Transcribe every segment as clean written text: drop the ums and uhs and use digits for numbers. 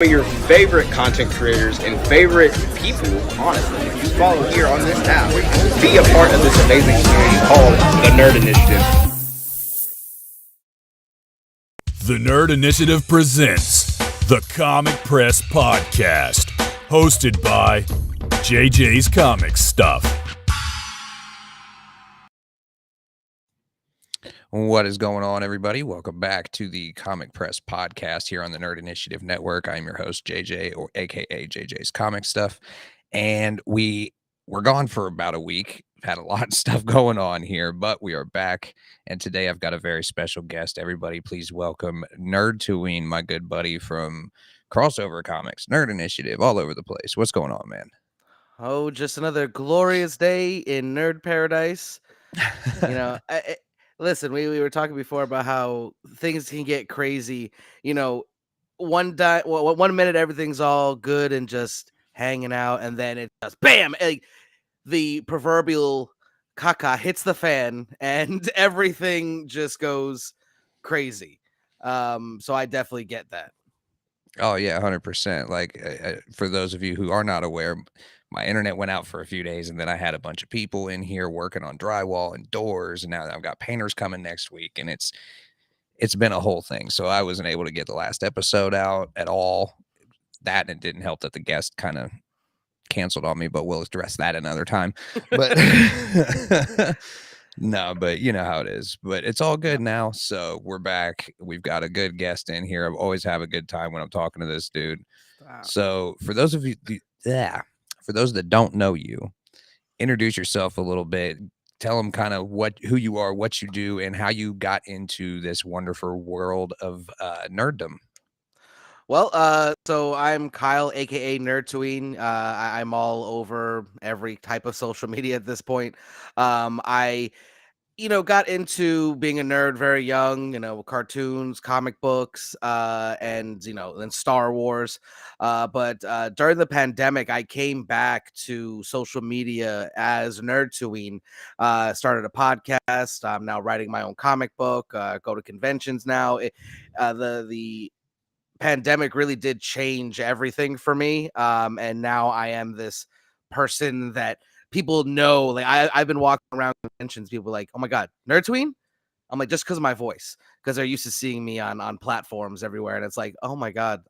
of your favorite content creators and favorite people, honestly, you follow here on this app. Be a part of this amazing community called the Nerd Initiative. The Nerd Initiative presents the Comic Press Podcast, hosted by JJ's Comic Stuff. What is going on, everybody? Welcome back to the Comic Press Podcast here on the Nerd Initiative Network. I'm your host, JJ, or aka JJ's Comic Stuff. And we're gone for about a week. Had a lot of stuff going on here, but we are back. And today I've got a very special guest. Everybody, please welcome Nerdtooine, my good buddy from Crossover Comics, Nerd Initiative, all over the place. What's going on, man? Oh, just another glorious day in nerd paradise. Listen, we were talking before about how things can get crazy. One minute everything's all good and just hanging out, and then it just bam, the proverbial caca hits the fan, and everything just goes crazy. So I definitely get that. Oh yeah, 100%. Like for those of you who are not aware, my internet went out for a few days, and then I had a bunch of people in here working on drywall and doors, and now I've got painters coming next week, and it's been a whole thing. So I wasn't able to get the last episode out at all. That, and it didn't help that the guest kind of canceled on me, but we'll address that another time. But no, but you know how it is. But it's all good now. So we're back. We've got a good guest in here. I always have a good time when I'm talking to this dude. Wow. So for those of you, for those that don't know you, introduce yourself a little bit. Tell them kind of who you are, what you do, and how you got into this wonderful world of nerddom. Well, so I'm Kyle, aka Nerdtooine. I'm all over every type of social media at this point. I got into being a nerd very young, cartoons, comic books, and then Star Wars. But during the pandemic, I came back to social media as Nerdtooine. Started a podcast. I'm now writing my own comic book. Go to conventions now. The pandemic really did change everything for me. And now I am this person that people know. Like I've been walking around conventions, people are like, oh my God, Nerdtooine? I'm like, just because of my voice, because they're used to seeing me on platforms everywhere. And it's like, oh my God,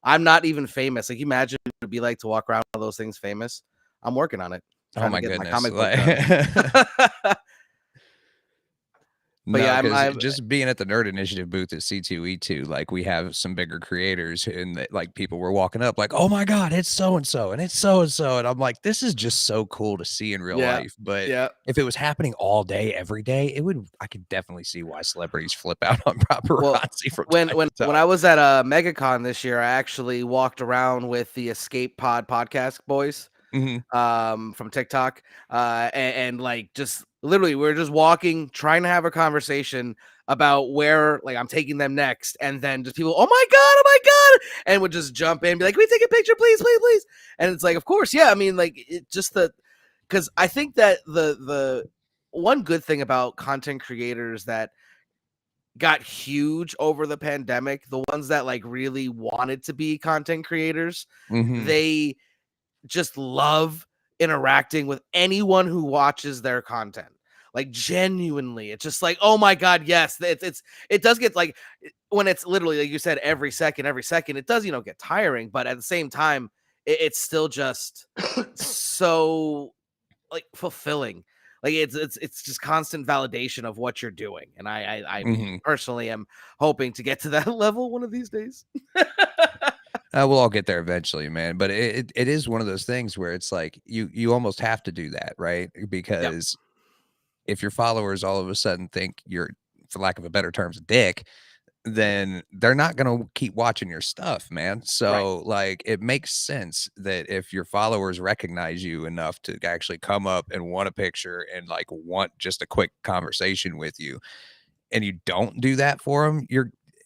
I'm not even famous. Like, you imagine what it'd be like to walk around all those things famous. I'm working on it. Oh my goodness. My comic book done. But No, yeah, I'm just being at the Nerd Initiative booth at C2E2, like we have some bigger creators, and like people were walking up like, oh my God, it's so and so, and it's so and so, and I'm like, this is just so cool to see in real life. But if it was happening all day, every day, I could definitely see why celebrities flip out on paparazzi. From when I was at a MegaCon this year, I actually walked around with the Escape Pod podcast boys. From TikTok, and like just literally we're just walking, trying to have a conversation about where like I'm taking them next, and then just people, oh my god, and would just jump in and be like, can we take a picture, please, and it's like, of course, yeah. I mean, like, it just because I think that the one good thing about content creators that got huge over the pandemic, the ones that like really wanted to be content creators, they just love interacting with anyone who watches their content. Like, genuinely, it's just like, oh my God, yes. It does get like, when it's literally like you said, every second, it does, get tiring, but at the same time, it's still just so like fulfilling. Like it's just constant validation of what you're doing. And I personally am hoping to get to that level one of these days. We'll all get there eventually, man. But it is one of those things where it's like you almost have to do that, right? Because if your followers all of a sudden think you're, for lack of a better terms, a dick, then they're not going to keep watching your stuff, man. So like, it makes sense that if your followers recognize you enough to actually come up and want a picture and like want just a quick conversation with you, and you don't do that for them,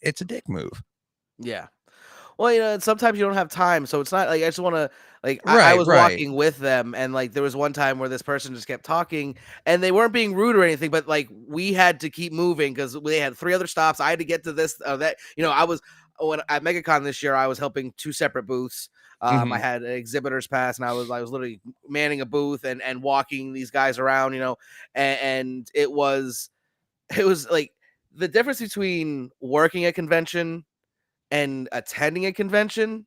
it's a dick move. Yeah. Well, sometimes you don't have time, so it's not like I just want to like I was walking with them, and like there was one time where this person just kept talking, and they weren't being rude or anything, but like we had to keep moving because they had 3 other stops. I had to get to this that. when at MegaCon this year, I was helping 2 separate booths. I had an exhibitor's pass, and I was literally manning a booth and walking these guys around, and it was like the difference between working a convention and attending a convention.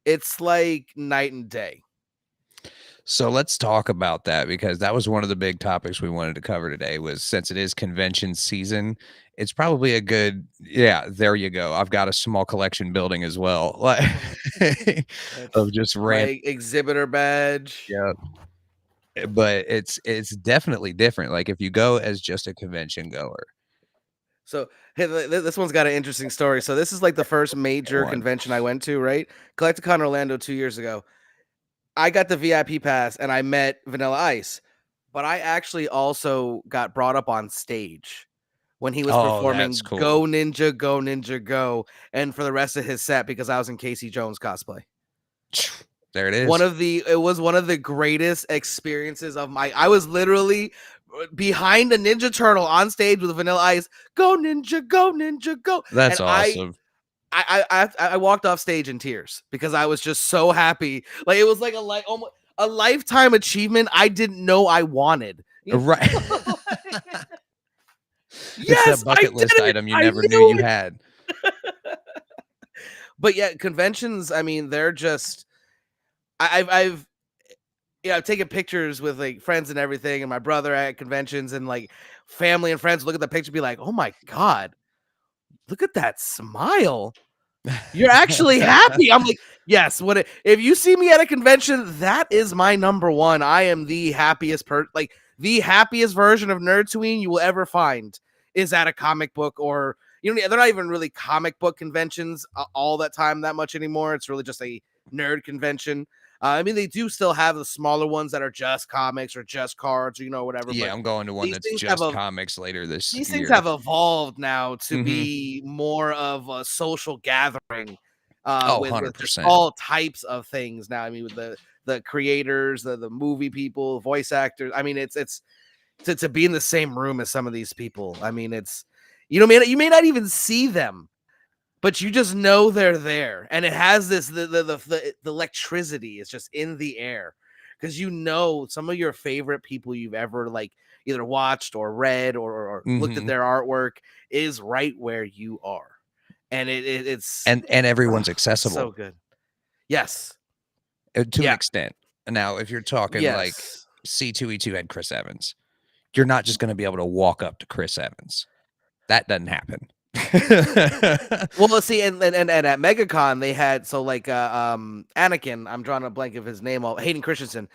It's like night and day. So let's talk about that, because that was one of the big topics we wanted to cover today. Was, since it is convention season, it's probably a good, there you go. I've got a small collection building as well, like of just my exhibitor badge. Yeah, but it's definitely different. Like if you go as just a convention goer. So hey, this one's got an interesting story. So this is like the first major convention I went to, right? Collecticon Orlando 2 years ago. I got the VIP pass and I met Vanilla Ice, but I actually also got brought up on stage when he was performing cool. Go Ninja, Go Ninja, Go, and for the rest of his set, because I was in Casey Jones cosplay. There it is. It was one of the greatest experiences of I was literally behind a Ninja Turtle on stage with Vanilla Ice. Go Ninja, Go Ninja, Go. That's awesome. I walked off stage in tears because I was just so happy. Like it was like almost a lifetime achievement I didn't know I wanted. Right. Yes, a bucket list item you never knew you had. But yeah, conventions, I mean, they're just I've taken pictures with like friends and everything, and my brother at conventions, and like family and friends look at the picture and be like, oh my God, look at that smile. You're actually happy. I'm like, yes. If you see me at a convention, that is my number one. I am the happiest the happiest version of Nerdtooine you will ever find is at a comic book, or they're not even really comic book conventions all that time that much anymore. It's really just a nerd convention. I mean, they do still have the smaller ones that are just comics or just cards, or whatever. Yeah, but I'm going to one that's just comics later this year. These things have evolved now to be more of a social gathering. With 100%. All types of things now. I mean, with the creators, the movie people, voice actors. I mean, it's to be in the same room as some of these people. I mean, it's you may not even see them, but you just know they're there, and it has this the electricity is just in the air, because some of your favorite people you've ever like either watched or read or looked at their artwork is right where you are, and it's and everyone's accessible. So good, yes, to an extent. Now, if you're talking like C2E2 had Chris Evans, you're not just going to be able to walk up to Chris Evans. That doesn't happen. Well, let's see, and at MegaCon they had Anakin. I'm drawing a blank of his name. Hayden Christensen.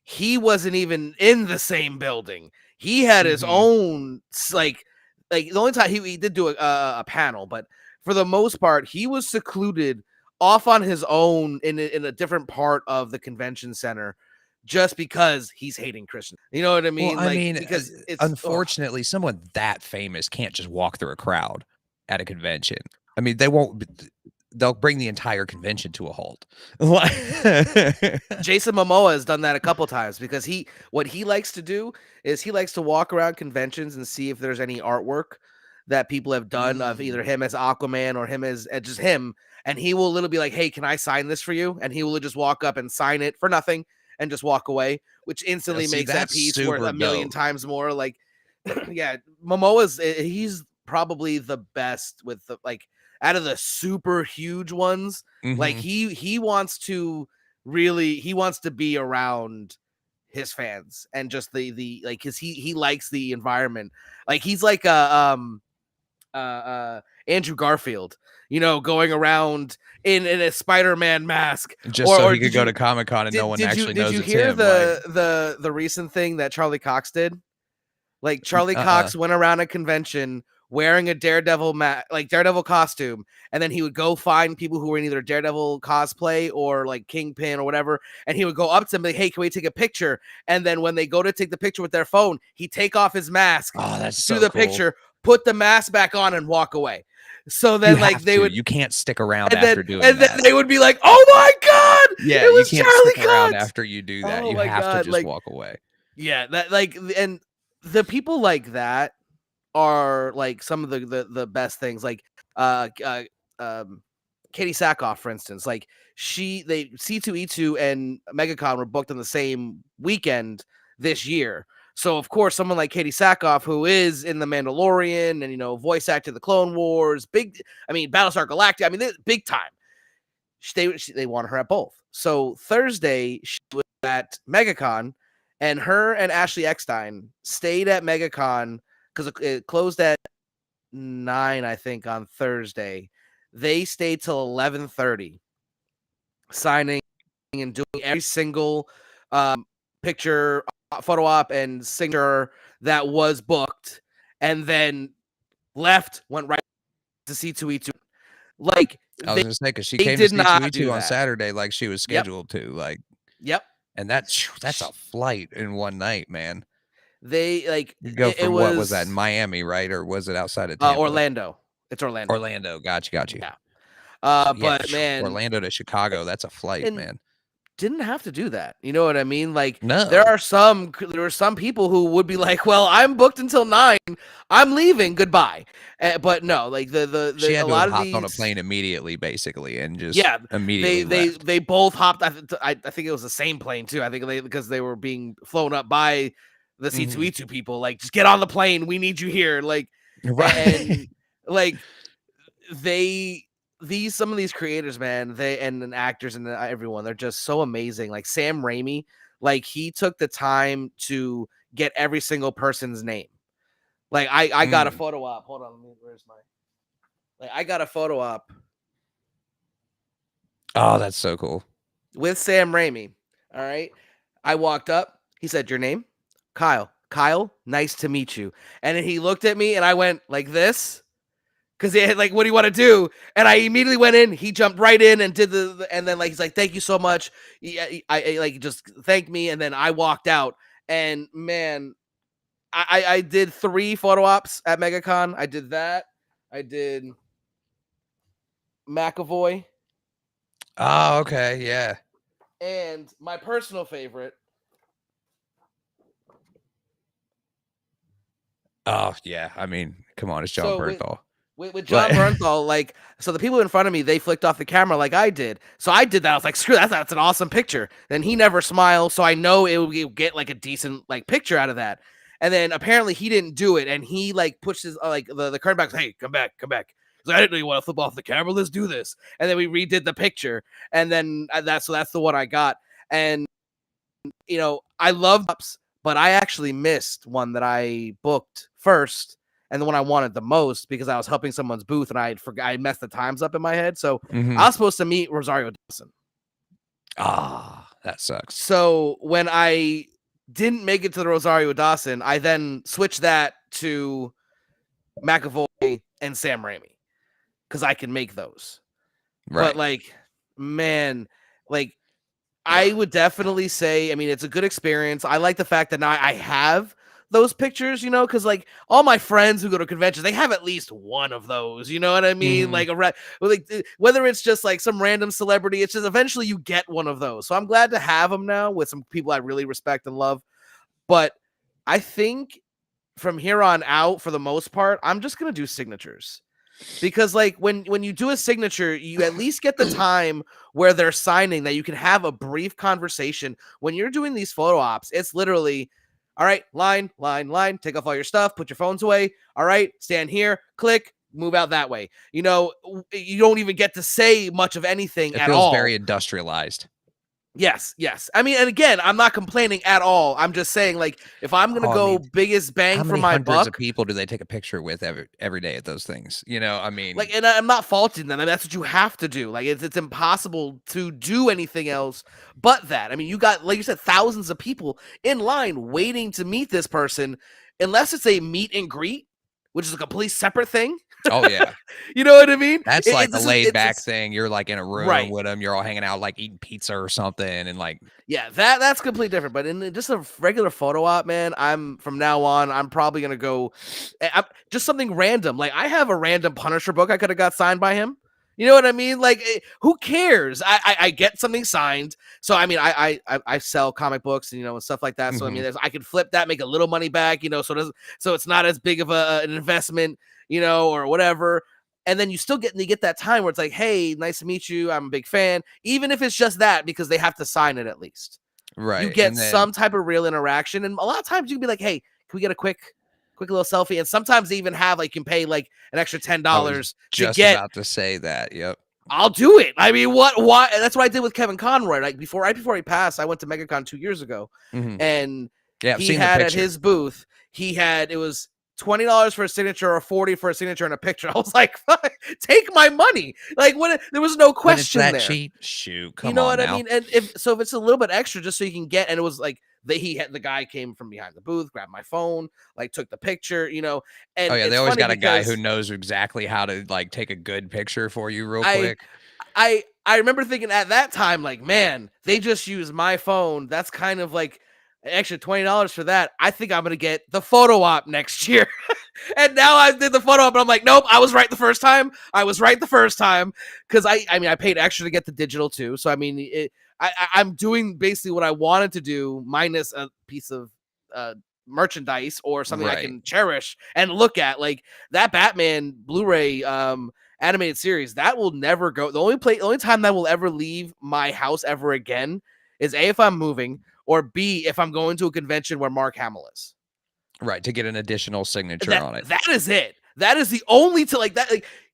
He wasn't even in the same building. He had his own like the only time he did do a panel, but for the most part he was secluded off on his own in a different part of the convention center. Just because he's Hayden Christensen. You know what I mean? Well, because it's unfortunately someone that famous can't just walk through a crowd at a convention. I mean, they'll bring the entire convention to a halt. Jason Momoa has done that a couple times, because what he likes to do is he likes to walk around conventions and see if there's any artwork that people have done of either him as Aquaman or him as just him. And he will literally be like, hey, can I sign this for you? And he will just walk up and sign it for nothing and just walk away, which instantly makes that piece worth a million times more. Like, yeah, he's probably the best with out of the super huge ones. Like he wants to be around his fans and just the like, cause he likes the environment. Like he's like Andrew Garfield, going around in a Spider-Man mask, just so he could go to Comic-Con and no one actually knows. Did you it's hear him, the recent thing that Charlie Cox did? Like Charlie Cox went around a convention wearing a Daredevil costume, and then he would go find people who were in either Daredevil cosplay or like Kingpin or whatever, and he would go up to them like, hey, can we take a picture? And then when they go to take the picture with their phone, he'd take off his mask, do the picture, put the mask back on, and walk away. So then you can't stick around after doing that. And then they would be like, oh my God, yeah, it was you can't Charlie stick around Cox after you do that. Oh you my have God, to just walk away. Yeah, that and the people like that are like some of the best things. Like Katie Sackhoff, for instance, like C2E2 and MegaCon were booked on the same weekend this year. So of course, someone like Katie Sackhoff, who is in The Mandalorian and voice actor the Clone Wars, Battlestar Galactica, big time. They wanted her at both. So Thursday she was at MegaCon, and her and Ashley Eckstein stayed at MegaCon because it closed at 9, I think, on Thursday. They stayed till 11:30, signing and doing every single picture, photo op, and signature that was booked, and then went right to C2E2. Like, I was gonna say, because she came to C2E2 on Saturday, like she was scheduled to. Like, yep. And that's a flight in one night, man. They you go from what was that, Miami, right, or was it outside of Tampa? Orlando. It's Orlando. Orlando, got you. Yeah. But man, Orlando to Chicago, that's a flight, man. Didn't have to do that. You know what I mean? Like, no. There are some people who would be like, "Well, I'm booked until 9. I'm leaving. Goodbye." But no, like she had a lot hop of these on a plane immediately, basically, and just immediately they both hopped. I think it was the same plane too. I think because they were being flown up by the C2E2 people. Like, just get on the plane. We need you here. Like, right. And like some of these creators, man, and actors and everyone, they're just so amazing. Like Sam Raimi, like he took the time to get every single person's name. Like I got a photo op. Hold on, where's my? Like I got a photo op. Oh, that's so cool. With Sam Raimi. All right. I walked up. He said, "Your name? Kyle. Kyle, nice to meet you." And then he looked at me and I went like this. Because he had like, "What do you want to do?" And I immediately went in. He jumped right in and did and then like he's like, "Thank you so much." I like just thanked me, and then I walked out. And man, I did 3 photo ops at MegaCon. I did that. I did McAvoy. Oh, okay, yeah. And my personal favorite. Oh yeah, come on, it's John Bernthal. With John Bernthal, like, so the people in front of me, they flicked off the camera like I did. So I did that. I was like, screw that. That's an awesome picture. Then he never smiled. So I know it would get like a decent like picture out of that. And then apparently he didn't do it. And he like pushed his, like the curtain back. Hey, come back. He's like, "I didn't know you want to flip off the camera. Let's do this." And then we redid the picture. And then that's the one I got. And, I love ups, but I actually missed one that I booked first. And the one I wanted the most because I was helping someone's booth and I messed the times up in my head. So I was supposed to meet Rosario Dawson. Ah, that sucks. So when I didn't make it to the Rosario Dawson, I then switched that to McAvoy and Sam Raimi because I can make those. Right. But like, man, like I would definitely say, it's a good experience. I like the fact that now I have those pictures, because like all my friends who go to conventions, they have at least one of those, you know what I mean? Like whether it's just like some random celebrity, it's just eventually you get one of those. So I'm glad to have them now with some people I really respect and love. But I think from here on out, for the most part, I'm just gonna do signatures. Because like when you do a signature, you at least get the time where they're signing that you can have a brief conversation. When you're doing these photo ops, it's literally, all right, line, take off all your stuff, put your phones away. All right, stand here, click, move out that way. You don't even get to say much of anything at all. It feels very industrialized. Yes. And again, I'm not complaining at all. I'm just saying, like, if I'm going to go biggest bang for my buck. How many hundreds of people do they take a picture with every day at those things? Like, and I'm not faulting them. That's what you have to do. Like, it's impossible to do anything else but that. You got, like you said, thousands of people in line waiting to meet this person, unless it's a meet and greet, which is a completely separate thing. Oh yeah. You know what I mean? That's like a laid back thing. You're like in a room with them. You're all hanging out, like eating pizza or something. And like, yeah, that's completely different. But in just a regular photo op, man, from now on, I'm probably going to go just something random. Like I have a random Punisher book I could have got signed by him. You know what I mean? Like, who cares? I get something signed. So, I sell comic books and, stuff like that. So, I could flip that, make a little money back, so it's not as big of an investment, or whatever. And then you get that time where it's like, hey, nice to meet you. I'm a big fan. Even if it's just that, because they have to sign it at least. Right. You get some type of real interaction. And a lot of times you can be like, hey, can we get a quick little selfie? And sometimes they even have like, you can pay like an extra $10 to get. About to say that. Yep. I'll do it. I mean, why? That's what I did with Kevin Conroy. Like right before he passed, I went to MegaCon 2 years ago, and he had at his booth, it was $20 for a signature or $40 for a signature and a picture. I was like, take my money. Like, what? There was no question that there. Cheap? Shoot, come on. You know what now. I mean? And if it's a little bit extra, just so you can get, and it was like the guy came from behind the booth, grabbed my phone, like took the picture, you know. And they always got a guy who knows exactly how to like take a good picture for you real quick. I remember thinking at that time, like, man, they just used my phone. That's kind of like an extra $20 for that. I think I'm gonna get the photo op next year. And now I did the photo op, and I'm like, nope, I was right the first time. Because I paid extra to get the digital too. So I mean, I'm doing basically what I wanted to do, minus a piece of merchandise or something I can cherish and look at. Like that Batman Blu-ray animated series, that will never go. The only time that will ever leave my house ever again is A, if I'm moving, or B, if I'm going to a convention where Mark Hamill is. Right, to get an additional signature on it. That is it. That is the only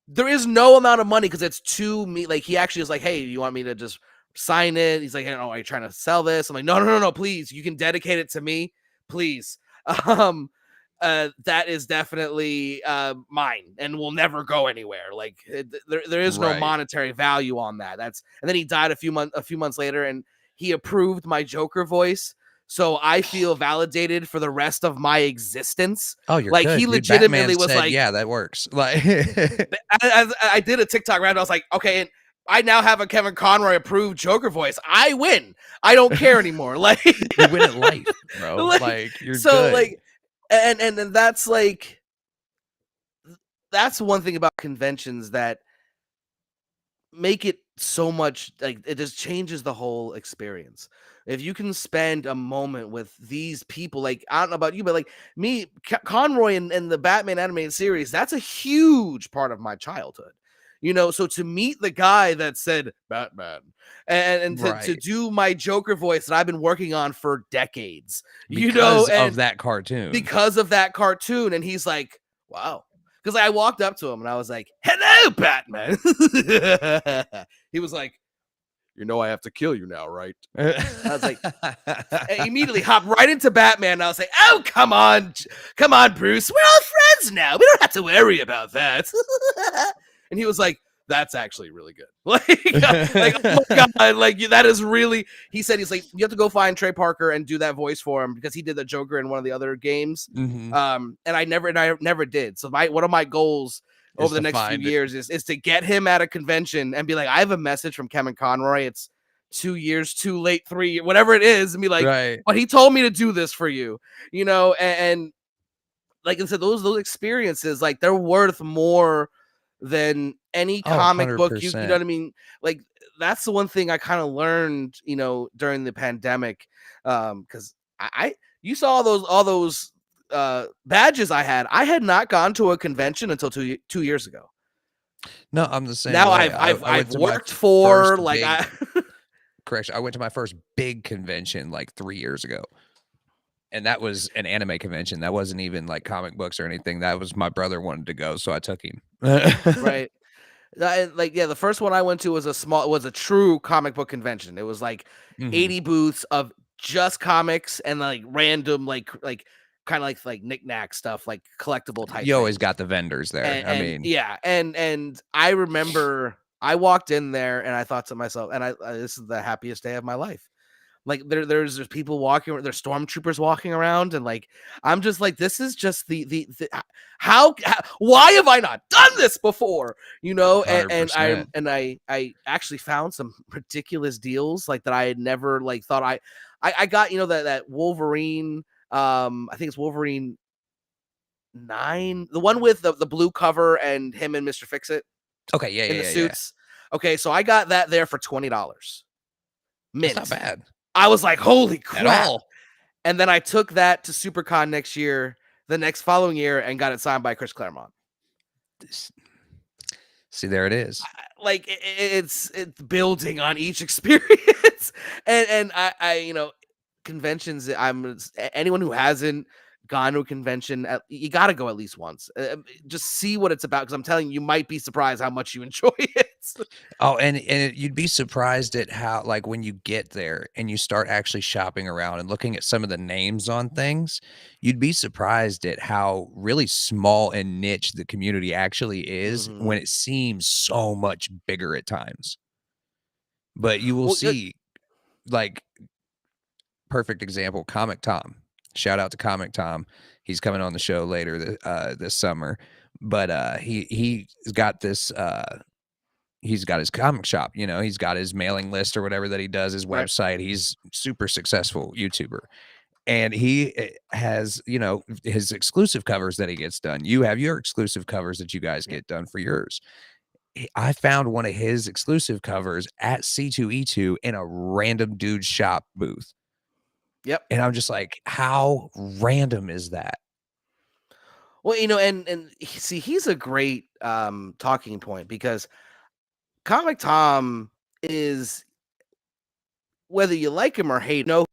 there is no amount of money, because it's to me. Like, he actually is like, hey, you want me to just sign it? He's like, hey, are you trying to sell this? I'm like, no, please. You can dedicate it to me, please. That is definitely mine and will never go anywhere. Like, there is no monetary value on that. And then he died a few months later, and he approved my Joker voice. So I feel validated for the rest of my existence. Oh, you're like, good. he legitimately was said, like, yeah, that works. Like, I did a TikTok rant. I was like, okay, and I now have a Kevin Conroy approved Joker voice. I win. I don't care anymore. Like, you win at life, bro. Like you're so good. Like, and that's like, that's one thing about conventions that make it so much, like, it just changes the whole experience. If you can spend a moment with these people, like, I don't know about you, but like me, Conroy and the Batman animated series, that's a huge part of my childhood. You know, so to meet the guy that said Batman and to do my Joker voice that I've been working on for decades, because of that cartoon. And he's like, wow. Because I walked up to him and I was like, hello, Batman. He was like, you know I have to kill you now, right? I was like, I immediately hopped right into Batman. And I was like, oh, come on, Bruce. We're all friends now. We don't have to worry about that. And he was like, that's actually really good. Like, oh my God, like, that is really, he's like, you have to go find Trey Parker and do that voice for him, because he did the Joker in one of the other games. And I never did. So one of my goals over the next few years is to get him at a convention and be like, I have a message from Kevin Conroy. It's 2 years too late, 3 years, whatever it is, and be like, but he told me to do this for you, you know, and like I said, those experiences, like, they're worth more than any comic book. You know what I mean? Like, that's the one thing I kind of learned, you know, during the pandemic, because you saw all those badges I had not gone to a convention until two years ago. No, I'm the same. Now I've worked for correction. I went to my first big convention like 3 years ago, and that was an anime convention. That wasn't even like comic books or anything. That was my brother wanted to go, so I took him. Right. The first one I went to was a true comic book convention. It was like 80 booths of just comics and like random like kind of like knick-knack stuff, like collectible type. You always got the vendors there. And I remember I walked in there and I thought to myself, and this is the happiest day of my life. Like, there's people walking, there's stormtroopers walking around, and like, I'm just like, this is just the how why have I not done this before? You know, and I actually found some ridiculous deals, like, that I had never like thought I got, you know, that Wolverine, I think it's Wolverine 9, the one with the blue cover and him and Mr. Fix-It. Okay, in the suits. Yeah. Okay, so I got that there for $20. Mint. That's not bad. I was like, holy crap. At all. And then I took that to SuperCon the next following year, and got it signed by Chris Claremont. See, there it is. Like it's building on each experience, and I conventions. Anyone who hasn't gone to a convention, you got to go at least once. Just see what it's about, because I'm telling you, you might be surprised how much you enjoy it. Oh, and you'd be surprised at how, like, when you get there and you start actually shopping around and looking at some of the names on things, you'd be surprised at how really small and niche the community actually is when it seems so much bigger at times. But you will Well, see, like, perfect example, Comic Tom. Shout out to Comic Tom. He's coming on the show later this summer. But he's got this he's got his comic shop, he's got his mailing list or whatever that he does, his Right. website. He's super successful YouTuber. And he has, his exclusive covers that he gets done. You have your exclusive covers that you guys get done for yours. I found one of his exclusive covers at C2E2 in a random dude's shop booth. Yep. And I'm just like, how random is that? Well, and see, he's a great talking point, because Comic Tom is, whether you like him or hate, know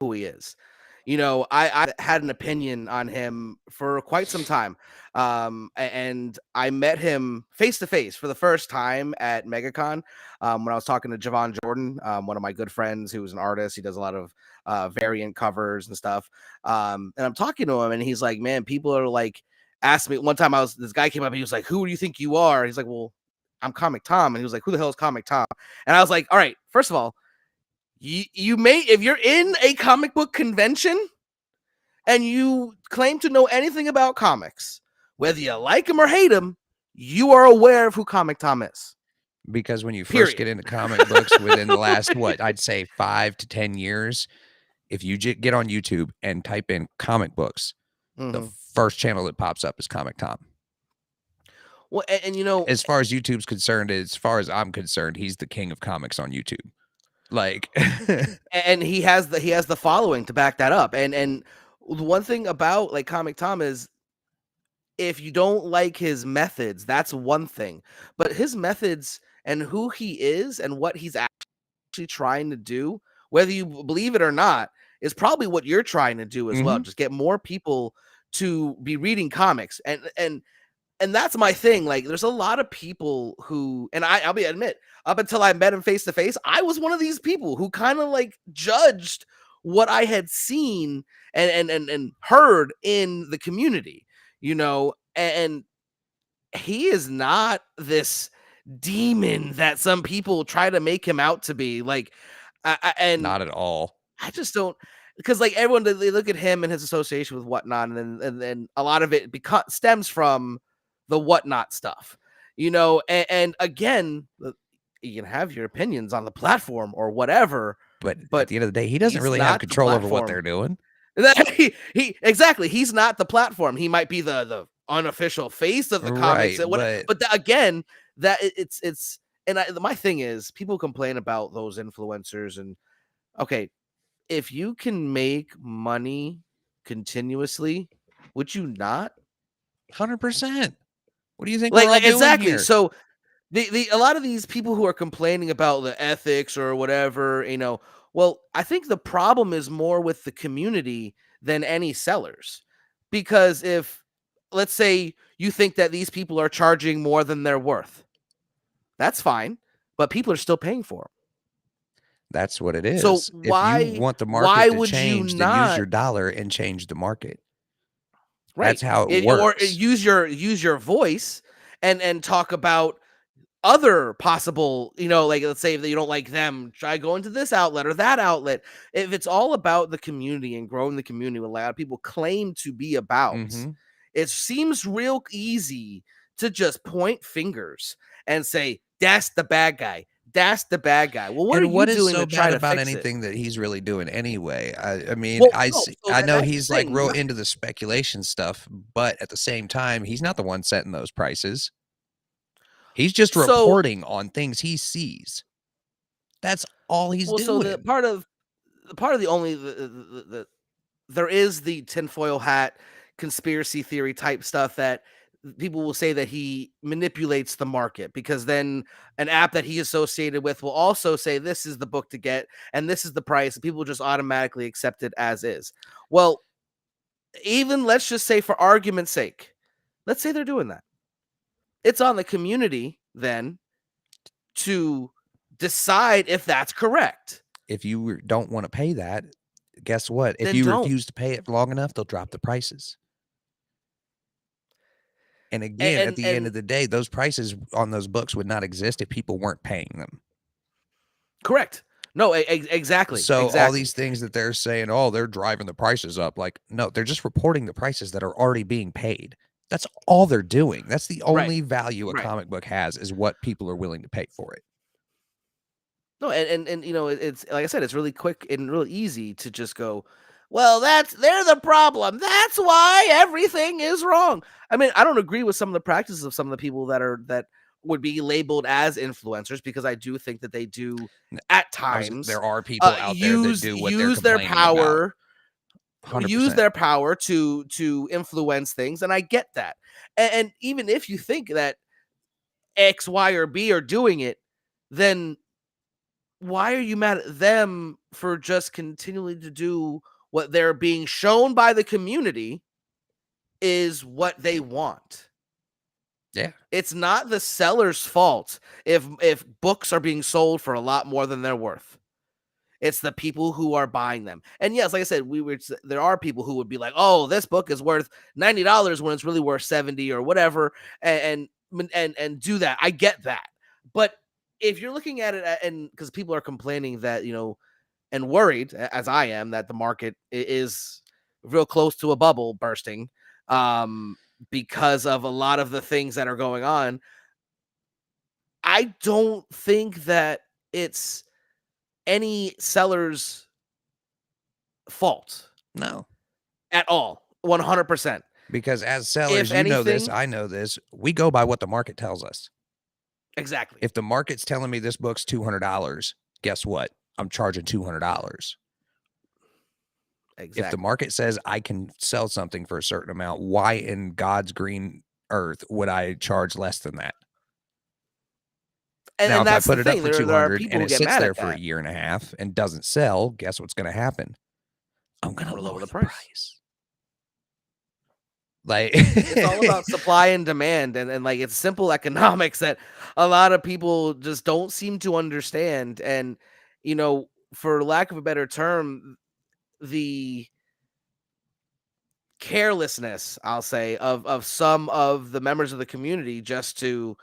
who he is. I had an opinion on him for quite some time. And I met him face to face for the first time at MegaCon, when I was talking to Javon Jordan, one of my good friends who's an artist. He does a lot of variant covers and stuff. And I'm talking to him, and he's like, man, people are like, asked me one time, this guy came up and he was like, who do you think you are? He's like, well, I'm Comic Tom. And he was like, who the hell is Comic Tom? And I was like, all right, first of all, you may, if you're in a comic book convention and you claim to know anything about comics, whether you like him or hate him, you are aware of who Comic Tom is. Because when you first get into comic books within the last, I'd say 5 to 10 years, if you get on YouTube and type in comic books, the first channel that pops up is Comic Tom. Well, and as far as YouTube's concerned, as far as I'm concerned, he's the king of comics on YouTube. Like, and he has the following to back that up. And the one thing about like Comic Tom is, if you don't like his methods, that's one thing, but his methods and who he is and what he's actually trying to do, whether you believe it or not, is probably what you're trying to do as well. Just get more people to be reading comics. And that's my thing. Like, there's a lot of people who, and I'll admit, up until I met him face to face, I was one of these people who kind of like judged what I had seen and heard in the community, and he is not this demon that some people try to make him out to be. Like, and not at all. I just don't, because like everyone, they look at him and his association with Whatnot, and then a lot of it stems from the Whatnot stuff, and again, you can have your opinions on the platform or whatever, but at the end of the day, he doesn't really have control over what they're doing. he exactly, he's not the platform. He might be the unofficial face of the comics, but again, that it's and my thing is, people complain about those influencers, and okay, if you can make money continuously, would you not? 100%. What do you think? Like exactly. Here? So a lot of these people who are complaining about the ethics or whatever, well, I think the problem is more with the community than any sellers. Because if, let's say, you think that these people are charging more than they're worth, that's fine, but people are still paying for them. That's what it is. So why, if you want the market to change, then use your dollar and change the market. Right. That's how it works. Or use your voice and talk about other possible, like, let's say that you don't like them, try going to this outlet or that outlet. If it's all about the community and growing the community, what a lot of people claim to be about, it seems real easy to just point fingers and say, that's the bad guy. That's the bad guy. Well, what are you doing to try to about fix anything it? that he's really doing anyway? I mean, Well, I know he's like real into the speculation stuff, but at the same time, he's not the one setting those prices. He's just reporting on things he sees. That's all he's doing. So the part of the only there is the tinfoil hat conspiracy theory type stuff that people will say that he manipulates the market, because then an app that he associated with will also say this is the book to get and this is the price, and people just automatically accept it as is. Well, even let's just say, for argument's sake, let's say they're doing that. It's on the community then to decide if that's correct. If you don't want to pay that, guess what? If Then you don't. refuse to pay it long enough, they'll drop the prices. And again, at the end of the day, those prices on those books would not exist if people weren't paying them. Correct. No, exactly. So exactly. all these things that they're saying, oh, they're driving the prices up. Like, no, they're just reporting the prices that are already being paid. That's all they're doing. That's the only value a comic book has, is what people are willing to pay for it. No, and you know, it's like I said, it's really quick and really easy to just go, well, they're the problem. That's why everything is wrong. I mean, I don't agree with some of the practices of some of the people that would be labeled as influencers, because I do think that they do at times. There are people out there that do what use they're their power. About. Use their power to influence things, and I get that. And even if you think that X, Y, or B are doing it, then why are you mad at them for just continually to do what they're being shown by the community is what they want? Yeah. It's not the seller's fault if books are being sold for a lot more than they're worth. It's the people who are buying them. And yes, like I said, there are people who would be like, "Oh, this book is worth $90 when it's really worth $70 or whatever," and do that. I get that. But if you're looking at it, and because people are complaining that, you know, and worried, as I am, that the market is real close to a bubble bursting, because of a lot of the things that are going on, I don't think that it's any seller's fault. No. At all. 100%. Because as sellers, know this, I know this, we go by what the market tells us. Exactly. If the market's telling me this book's $200, guess what? I'm charging $200. Exactly. If the market says I can sell something for a certain amount, why in God's green earth would I charge less than that? Now, if I put it up for 200 and it sits there for a year and a half and doesn't sell, guess what's going to happen? I'm going to lower the price. Like, it's all about supply and demand, and like, it's simple economics that a lot of people just don't seem to understand. And, you know, for lack of a better term, the carelessness, I'll say, of some of the members of the community just to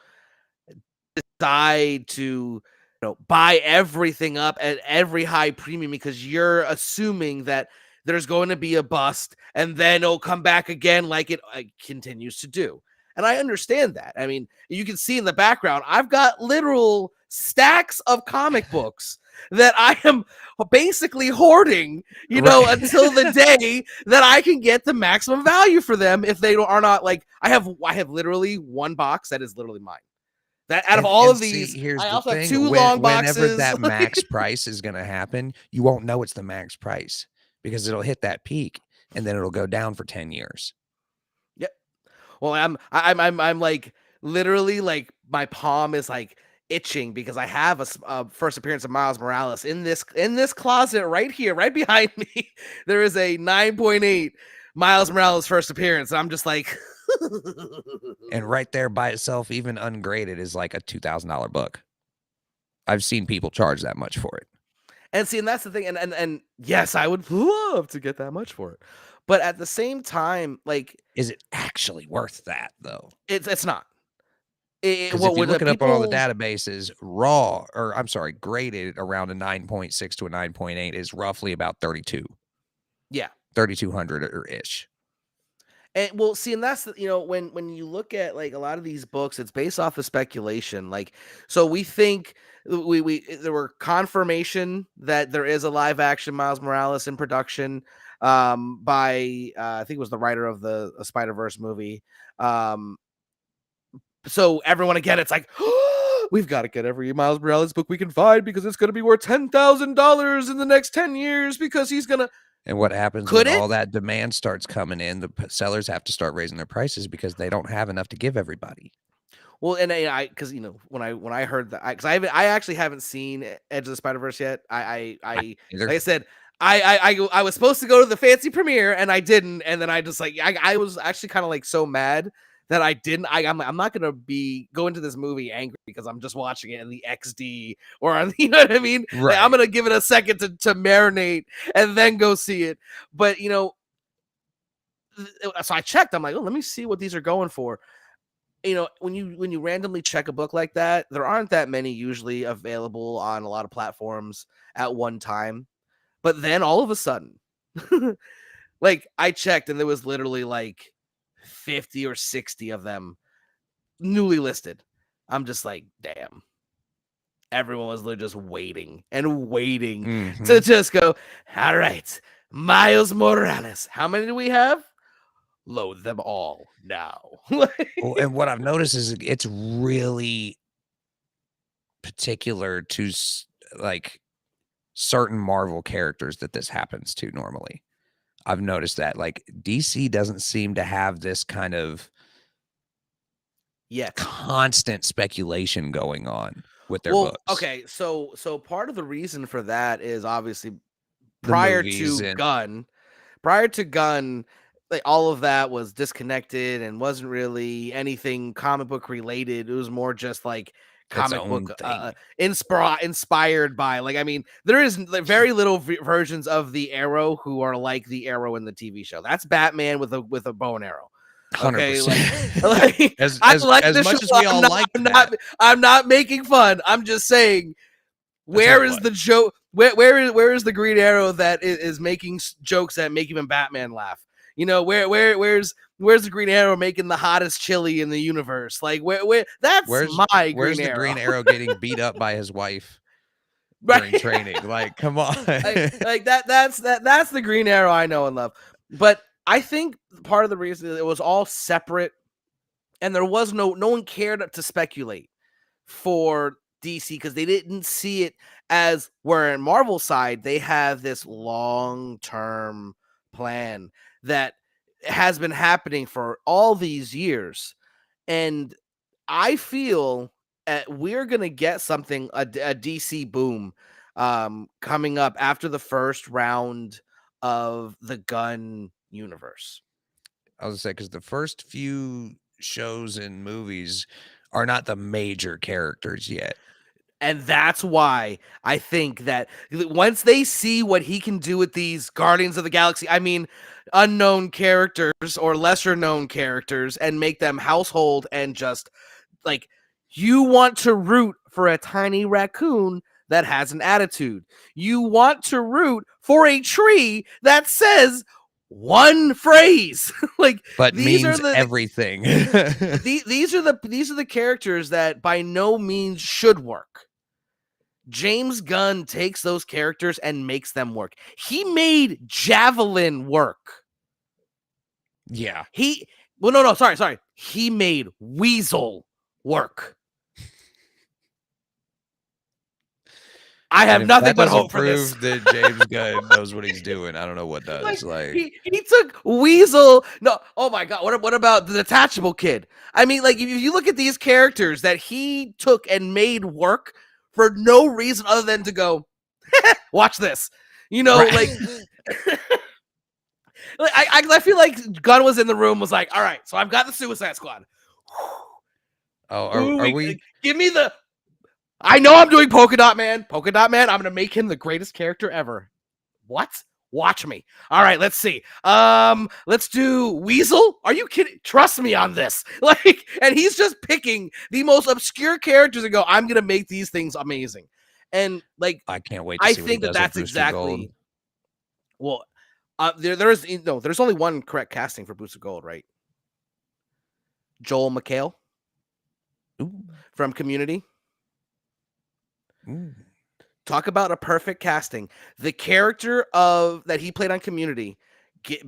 decide to, you know, buy everything up at every high premium because you're assuming that there's going to be a bust and then it'll come back again, like it continues to do. And I understand that. I mean, you can see in the background, I've got literal stacks of comic books that I am basically hoarding, you know, until the day that I can get the maximum value for them. If they are not, like, I have literally one box that is literally mine. That out of all of these, here's I the also thing. have two long boxes. Whenever that max price is going to happen, you won't know it's the max price because it'll hit that peak and then it'll go down for 10 years. Yep. Well, I'm like literally, like, my palm is like itching because I have a first appearance of Miles Morales in this closet right here, right behind me. There is a 9.8 Miles Morales first appearance. I'm just like, and right there by itself, even ungraded, is like a $2,000 book. I've seen people charge that much for it. And see, and that's the thing. And yes, I would love to get that much for it. But at the same time, like, is it actually worth that though? It's not. If you look it up on all the databases, graded around a 9.6 to a 9.8 is roughly about 32. Yeah. 3,200 or ish. And well, see, and that's, you know, when you look at like a lot of these books, it's based off of speculation. Like, so we think there were confirmation that there is a live action Miles Morales in production by I think it was the writer of the Spider-Verse movie. So everyone, again, it's like, oh, we've got to get every Miles Morales book we can find because it's going to be worth $10,000 in the next 10 years because he's going to. And what happens Could when it? all that demand starts coming in? The sellers have to start raising their prices because they don't have enough to give everybody. Well, and because when I heard that, because I actually haven't seen Edge of the Spider-Verse yet. I Either. like I said, I was supposed to go to the fancy premiere and I didn't, and then I just like I was actually kind of like so mad that I didn't. I'm not gonna go into this movie angry because I'm just watching it in the XD or you know what I mean. Like, I'm Right. gonna give it a second to marinate and then go see it. But so I checked. I'm like, oh, let me see what these are going for. When you randomly check a book like that, there aren't that many usually available on a lot of platforms at one time. But then all of a sudden, like I checked and there was literally like 50 or 60 of them newly listed. I'm just like, damn. Everyone was literally just waiting and waiting to just go, all right, Miles Morales. How many do we have? Load them all now. Well, and what I've noticed is it's really particular to like certain Marvel characters that this happens to normally. I've noticed that like DC doesn't seem to have this kind of constant speculation going on with their books. Okay, so part of the reason for that is obviously The prior movies to Gunn, like all of that was disconnected and wasn't really anything comic book related. It was more just like comic book inspired by, like, I mean, there is very little versions of the Arrow who are like the Arrow in the TV show. That's Batman with a bow and arrow. Okay, 100%. like as like much as we all like that. I'm not making fun. I'm just saying, where is the joke? Where is the Green Arrow that is making jokes that make even Batman laugh? Where's the Green Arrow making the hottest chili in the universe? Like that's where's the Green Arrow getting beat up by his wife during training? Like, come on. like that's the Green Arrow I know and love. But I think part of the reason it was all separate and there was no one cared to speculate for DC because they didn't see it as where in Marvel side they have this long-term plan that has been happening for all these years. And I feel we're going to get something, a DC boom coming up after the first round of the Gunn universe. I was going to say, because the first few shows and movies are not the major characters yet. And that's why I think that once they see what he can do with these Guardians of the Galaxy, I mean, unknown characters or lesser known characters, and make them household and just like, you want to root for a tiny raccoon that has an attitude. You want to root for a tree that says one phrase. Like, but these means are everything. these are the characters that by no means should work. James Gunn takes those characters and makes them work. He made Javelin work. Yeah. Sorry. He made Weasel work. I have nothing but hope for this. That James Gunn knows what he's doing. I don't know what does. Like he took Weasel. No, oh my God. What about the detachable kid? I mean, like, if you look at these characters that he took and made work for no reason other than to go, watch this. Right. I feel like Gunn was in the room, was like, all right, so I've got the Suicide Squad. Oh, are we? Give me the. I know I'm doing Polka Dot Man. I'm going to make him the greatest character ever. What? Watch me. All right, let's see. Let's do Weasel. Are you kidding? Trust me on this. Like, and he's just picking the most obscure characters and go, I'm going to make these things amazing. And like, I can't wait to see think that's exactly. Well, there's only one correct casting for Booster Gold, right? Joel McHale. Ooh. From Community. Ooh. Talk about a perfect casting. The character that he played on Community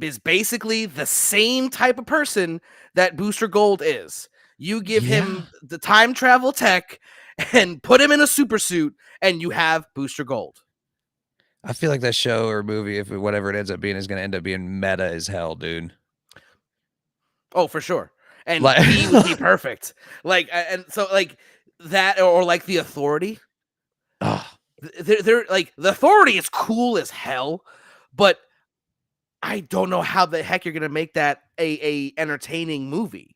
is basically the same type of person that Booster Gold is. You give him the time travel tech and put him in a super suit, and you have Booster Gold. I feel like that show or movie, if whatever it ends up being, is gonna end up being meta as hell, dude. Oh, for sure. And Like, he would be perfect. Like, and so like that, or like The Authority. oh, They're like, The Authority is cool as hell, but I don't know how the heck you're gonna make that a entertaining movie.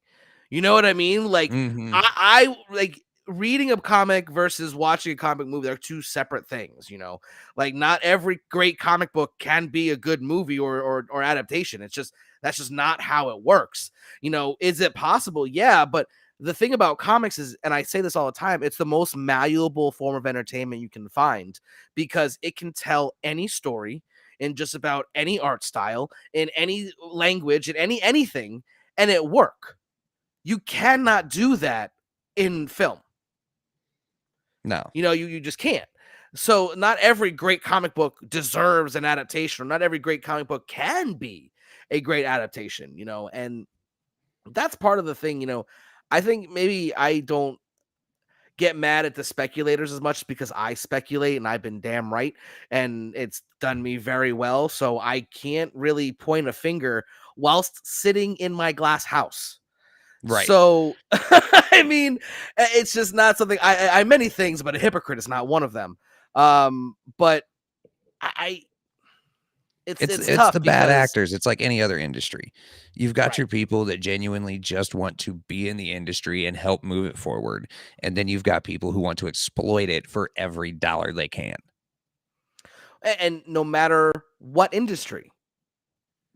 You know what I mean? Like, mm-hmm. I like reading a comic versus watching a comic movie. They're two separate things. You know, like not every great comic book can be a good movie or adaptation. It's just that's just not how it works. You know, is it possible? Yeah, but the thing about comics is, and I say this all the time, it's the most malleable form of entertainment you can find because it can tell any story in just about any art style, in any language, in anything, and it work. You cannot do that in film. No. You know, you just can't. So not every great comic book deserves an adaptation, or not every great comic book can be a great adaptation, you know, and that's part of the thing, you know. I think maybe I don't get mad at the speculators as much because I speculate and I've been damn right and it's done me very well. So I can't really point a finger whilst sitting in my glass house. Right. So I mean, it's just not something I'm many things, but a hypocrite is not one of them. But I it's It's tough the bad because actors. It's like any other industry. You've got right. your people that genuinely just want to be in the industry and help move it forward. And then you've got people who want to exploit it for every dollar they can. And no matter what industry,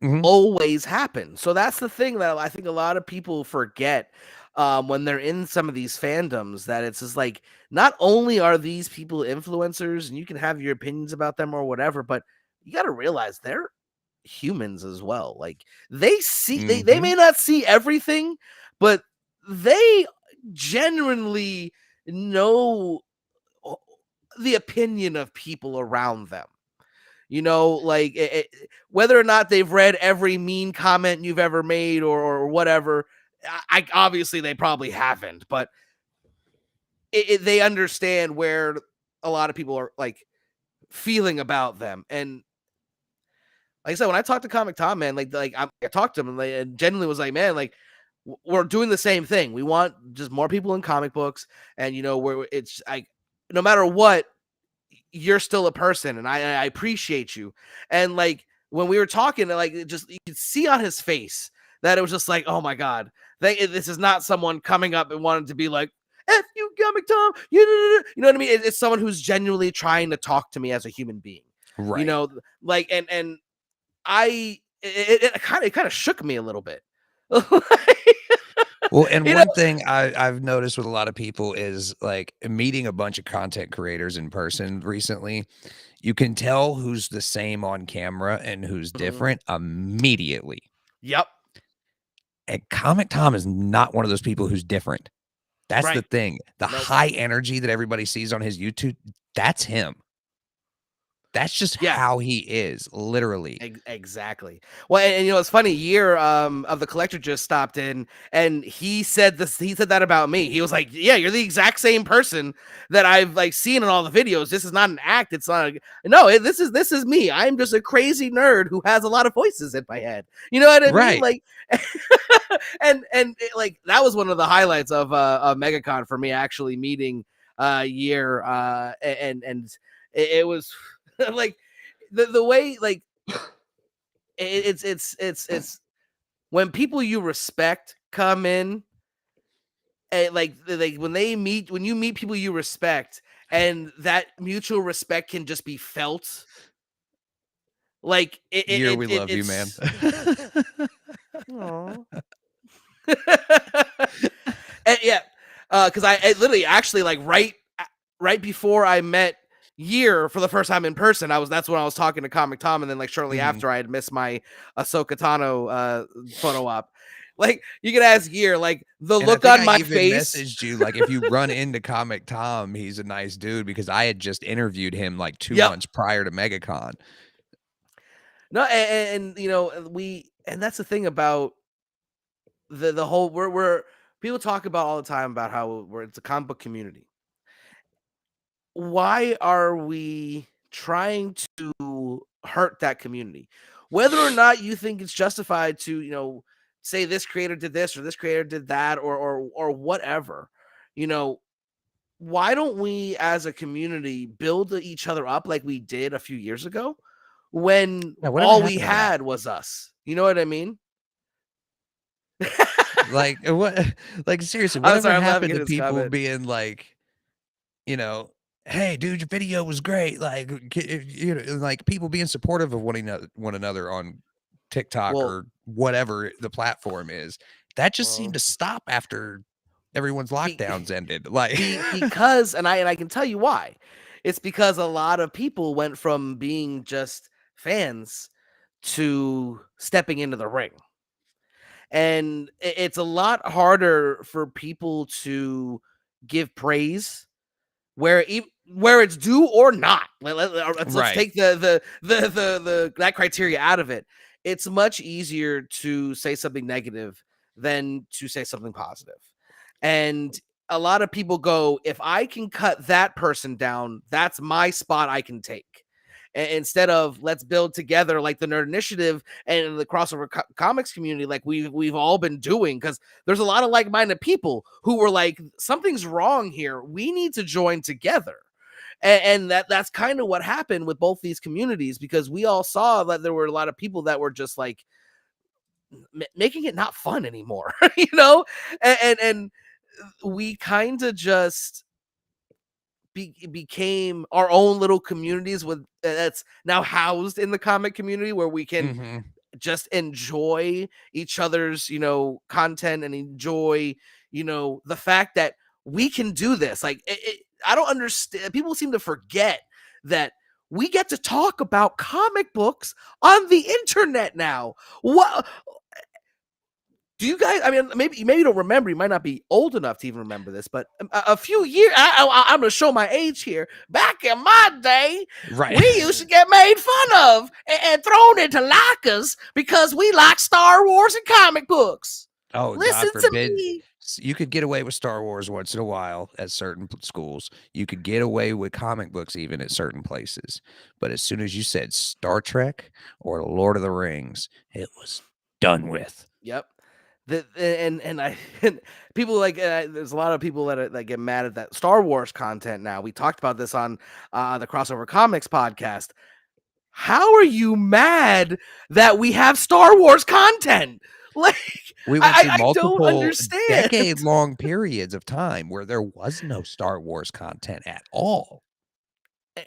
Mhm. always happen. So that's the thing that I think a lot of people forget when they're in some of these fandoms, that it's just like not only are these people influencers and you can have your opinions about them or whatever, but you got to realize they're humans as well. Like they see they Mhm. may not see everything, but they genuinely know the opinion of people around them. You know, like whether or not they've read every mean comment you've ever made or whatever, I obviously they probably haven't, but they understand where a lot of people are like feeling about them. And like I said, when I talked to Comic Tom, man, I talked to him and, and genuinely was like, man, like we're doing the same thing. We want just more people in comic books, and you know, where it's like no matter what, you're still a person and I appreciate you. And like when we were talking, like it just you could see on his face that it was just like, oh my God, this is not someone coming up and wanting to be like, F you, Comic Tom. You know what I mean? It's someone who's genuinely trying to talk to me as a human being. You Right. know, like and it kind of shook me a little bit. Well, and You know, one thing I've noticed with a lot of people is like meeting a bunch of content creators in person recently, you can tell who's the same on camera and who's different immediately. Yep. And Comic Tom is not one of those people who's different. That's the Right. thing. The Nope. high energy that everybody sees on his YouTube, that's him. That's just Yeah. how he is, literally. Exactly. Well, and you know, it's funny. Year of the Collector just stopped in, and he said this. He said that about me. He was like, "Yeah, you're the exact same person that I've like seen in all the videos. This is not an act. It's not. No, this is me. I'm just a crazy nerd who has a lot of voices in my head. You know what I mean? Right. Like, like that was one of the highlights of MegaCon for me. Actually meeting Year and it was like the way like it's when people you respect come in and like when you meet people you respect and that mutual respect can just be felt like Year, we love you, man. it's Aw. And yeah, because I literally actually like right before I met Year for the first time in person, that's when I was talking to Comic Tom, and then like shortly Mhm. after I had missed my Ahsoka Tano photo op. Like you can ask Year, like the And I look think on I my even face. messaged you, like, if you run into Comic Tom, he's a nice dude because I had just interviewed him like 2 Yep. months prior to MegaCon. No, and you know and that's the thing about the whole we're people talk about all the time about how it's a comic book community. Why are we trying to hurt that community. Whether or not you think it's justified to, say this creator did this or this creator did that or whatever, why don't we as a community build each other up like we did a few years ago when all we had was us? You know what I mean? Like what? Like seriously, whatever happened to people being like, hey, dude, your video was great. Like, like people being supportive of one another on TikTok or whatever the platform is. That just seemed to stop after everyone's lockdowns ended. Like because and I can tell you why. It's because a lot of people went from being just fans to stepping into the ring. And it's a lot harder for people to give praise where it's due or not. Let's take the that criteria out of it. It's much easier to say something negative than to say something positive. And a lot of people go, if I can cut that person down, that's my spot I can take. Instead of let's build together like the Nerd Initiative and the crossover comics community, like we've all been doing, because there's a lot of like-minded people who were like, something's wrong here. We need to join together. And that's kind of what happened with both these communities, because we all saw that there were a lot of people that were just like making it not fun anymore, and we kind of just became our own little communities with that's now housed in the comic community, where we can just enjoy each other's content and enjoy the fact that we can do this. Like I don't understand, people seem to forget that we get to talk about comic books on the internet now. What do you guys, I mean, maybe you don't remember, you might not be old enough to even remember this, but a few years, I'm going to show my age here. Back in my day, we used to get made fun of and thrown into lockers because we like Star Wars and comic books. Oh, listen God forbid. To me. You could get away with Star Wars once in a while at certain schools. You could get away with comic books even at certain places. But as soon as you said Star Trek or Lord of the Rings, it was done with. Yep. And people like there's a lot of people that get mad at that Star Wars content now. We talked about this on the Crossover Comics podcast. How are you mad that we have Star Wars content? Like we went through multiple decade-long periods of time where there was no Star Wars content at all.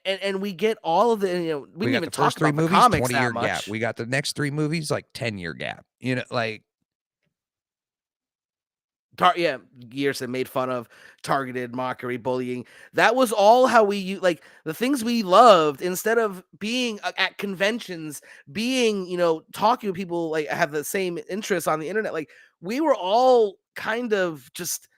And we get all of the we didn't even talk about the movies, comics 20-year that much. Gap. We got the next 3 movies like 10-year gap. Like. Years that made fun of, targeted, mockery, bullying. That was all how we like the things we loved. Instead of being at conventions, being talking to people like have the same interests on the internet, like we were all kind of just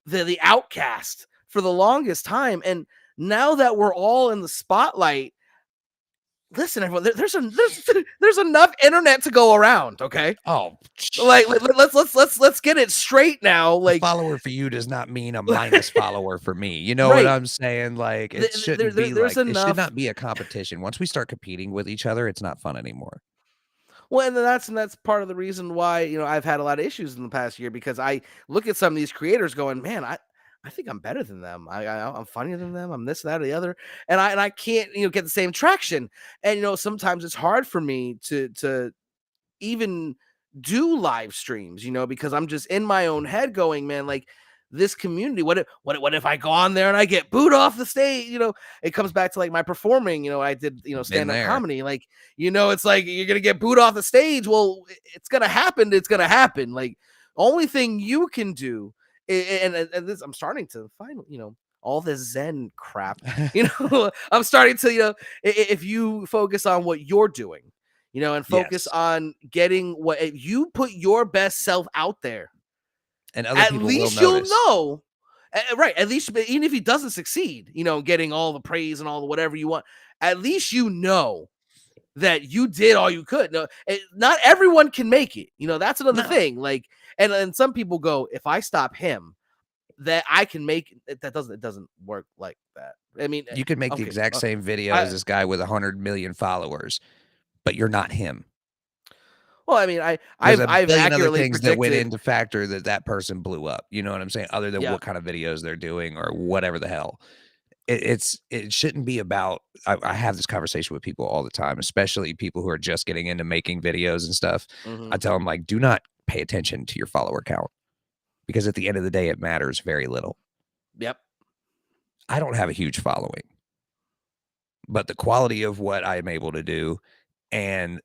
the outcast for the longest time. And now that we're all in the spotlight, listen, everyone, there's enough internet to go around. Okay. Oh, like let's get it straight now. Like, a follower for you does not mean a minus follower for me. You know what I'm saying? Like, it shouldn't be like it should not be a competition. Once we start competing with each other, it's not fun anymore. Well, and that's part of the reason why I've had a lot of issues in the past year, because I look at some of these creators going, man, I think I'm better than them. I'm funnier than them. I'm this, that, or the other, and I can't get the same traction. And sometimes it's hard for me to even do live streams, because I'm just in my own head going, man, like this community. What if I go on there and I get booed off the stage? It comes back to like my performing. I did stand-up comedy. Like it's like you're gonna get booed off the stage. Well, it's gonna happen. It's gonna happen. Like only thing you can do. And this, I'm starting to find, all this Zen crap, I'm starting to, if you focus on what you're doing, and focus on getting what you put your best self out there, and other people least will notice. You'll know, right? At least, even if he doesn't succeed, getting all the praise and all the whatever you want, at least that you did all you could. No, not everyone can make it. That's another thing. Like, and some people go, if I stop him, that I can make. It doesn't work like that. I mean, You could make the okay, exact same video I- as this guy with 100 million followers, but you're not him. well, I mean, There's a I've billion other accurately things that went predicted. into factor that person blew up. You know what I'm saying? Other than Yeah. what kind of videos they're doing or whatever the hell. It shouldn't be about. I have this conversation with people all the time, especially people who are just getting into making videos and stuff. I tell them, like, do not pay attention to your follower count, because at the end of the day, it matters very little. Yep. I don't have a huge following, but the quality of what I'm able to do and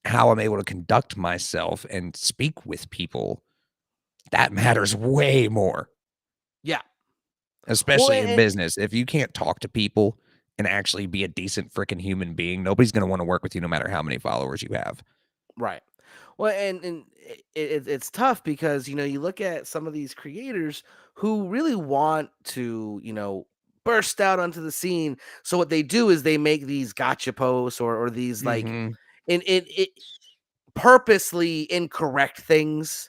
how I'm able to conduct myself and speak with people, that matters way more. Yeah. Especially in business. If you can't talk to people and actually be a decent freaking human being, nobody's going to want to work with you no matter how many followers you have. Right. Well, and it's tough because, you look at some of these creators who really want to, burst out onto the scene. So what they do is they make these gotcha posts or these like in purposely incorrect things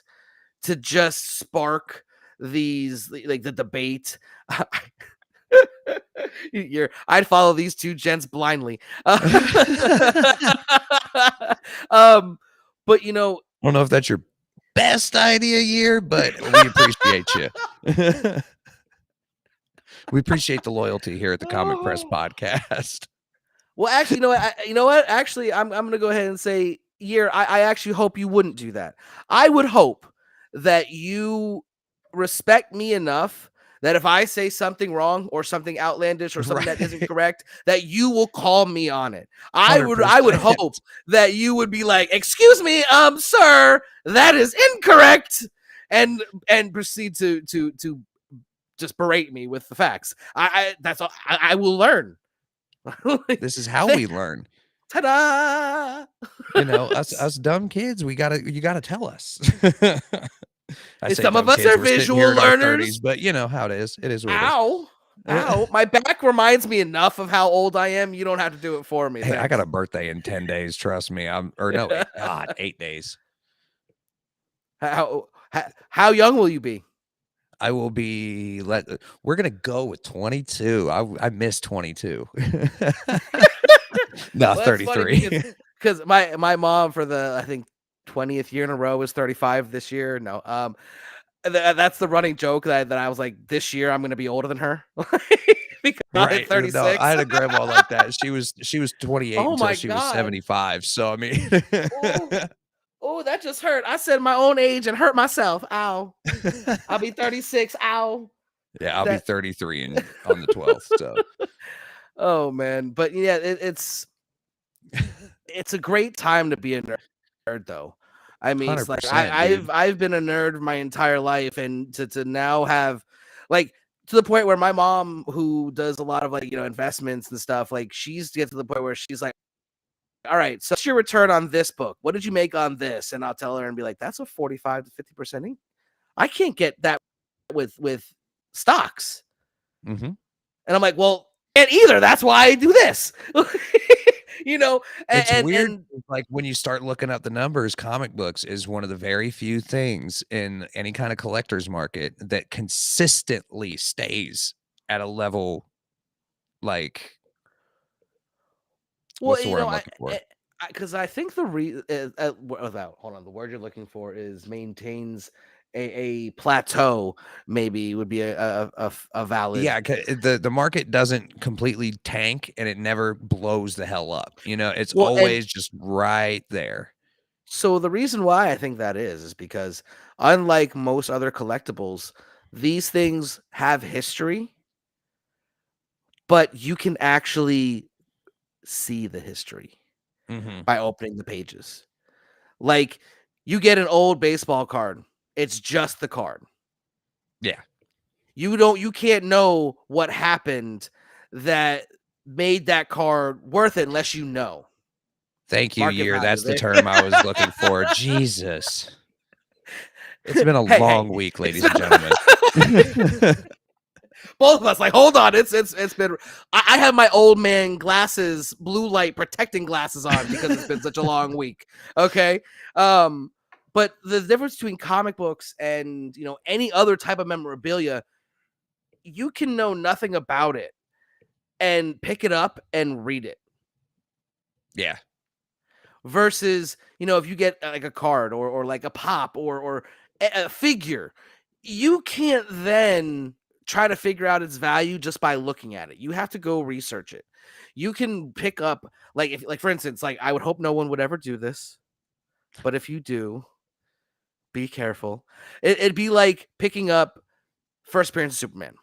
to just spark these like the debate. I'd follow these two gents blindly. But I don't know if that's your best idea year, but we appreciate you. We appreciate the loyalty here at the Comic Press Podcast. Well, actually, you know what? Actually, I'm gonna go ahead and say, year. I actually hope you wouldn't do that. I would hope that you respect me enough that if I say something wrong or something outlandish or something that isn't correct, that you will call me on it. I would hope that you would be like, "Excuse me, sir, that is incorrect," and proceed to just berate me with the facts. That's all. I will learn. This is how we learn. Ta-da! Us dumb kids, you gotta tell us. Some of us are visual learners, 30s, but you know how it is. It is what Ow. it is. Ow. My back reminds me enough of how old I am. You don't have to do it for me. Hey, I got a birthday in 10 days. Trust me. 8 days. How young will you be? I will be. We're gonna go with 22. I missed 22. No, 33. Because my mom for the I think 20th year in a row is 35 this year. No, that's the running joke that I was like, this year I'm gonna be older than her. Because I'm 36. No, I had a grandma like that. She was 28 until she was 75. So I mean, oh, that just hurt. I said my own age and hurt myself. Ow. I'll be 36. Ow. Yeah, I'll be 33 on the 12th. So. Oh man, but yeah, it's a great time to be a nerd, though. I mean, it's like I've been a nerd my entire life, and to now have like to the point where my mom, who does a lot of like investments and stuff, like she's get to the point where she's like, all right, so what's your return on this book? What did you make on this? And I'll tell her and be like, that's a 45 to 50%. I can't get that with stocks. Mm-hmm. And I'm like, well, and either. That's why I do this. It's weird. Like when you start looking up the numbers, comic books is one of the very few things in any kind of collector's market that consistently stays at a level like. What's the word I'm looking for? Because I think the word you're looking for is maintains a plateau. Maybe would be a valid. Yeah, the market doesn't completely tank and it never blows the hell up. It's always just right there. So the reason why I think that is because unlike most other collectibles, these things have history, but you can actually see the history by opening the pages. Like you get an old baseball card. It's just the card. Yeah. You can't know what happened that made that card worth it unless you know. Thank you, year. That's the term I was looking for. Jesus. It's been a long week, ladies and gentlemen. Both of us like, hold on. It's been I have my old man glasses, blue light protecting glasses on because it's been such a long week. Okay. But the difference between comic books and any other type of memorabilia, you can know nothing about it and pick it up and read it. Yeah. Versus, if you get like a card or like a pop or a figure, you can't then try to figure out its value just by looking at it. You have to go research it. You can pick up, like, for instance, like, I would hope no one would ever do this, but if you do, be careful. It'd be like picking up first appearance of Superman.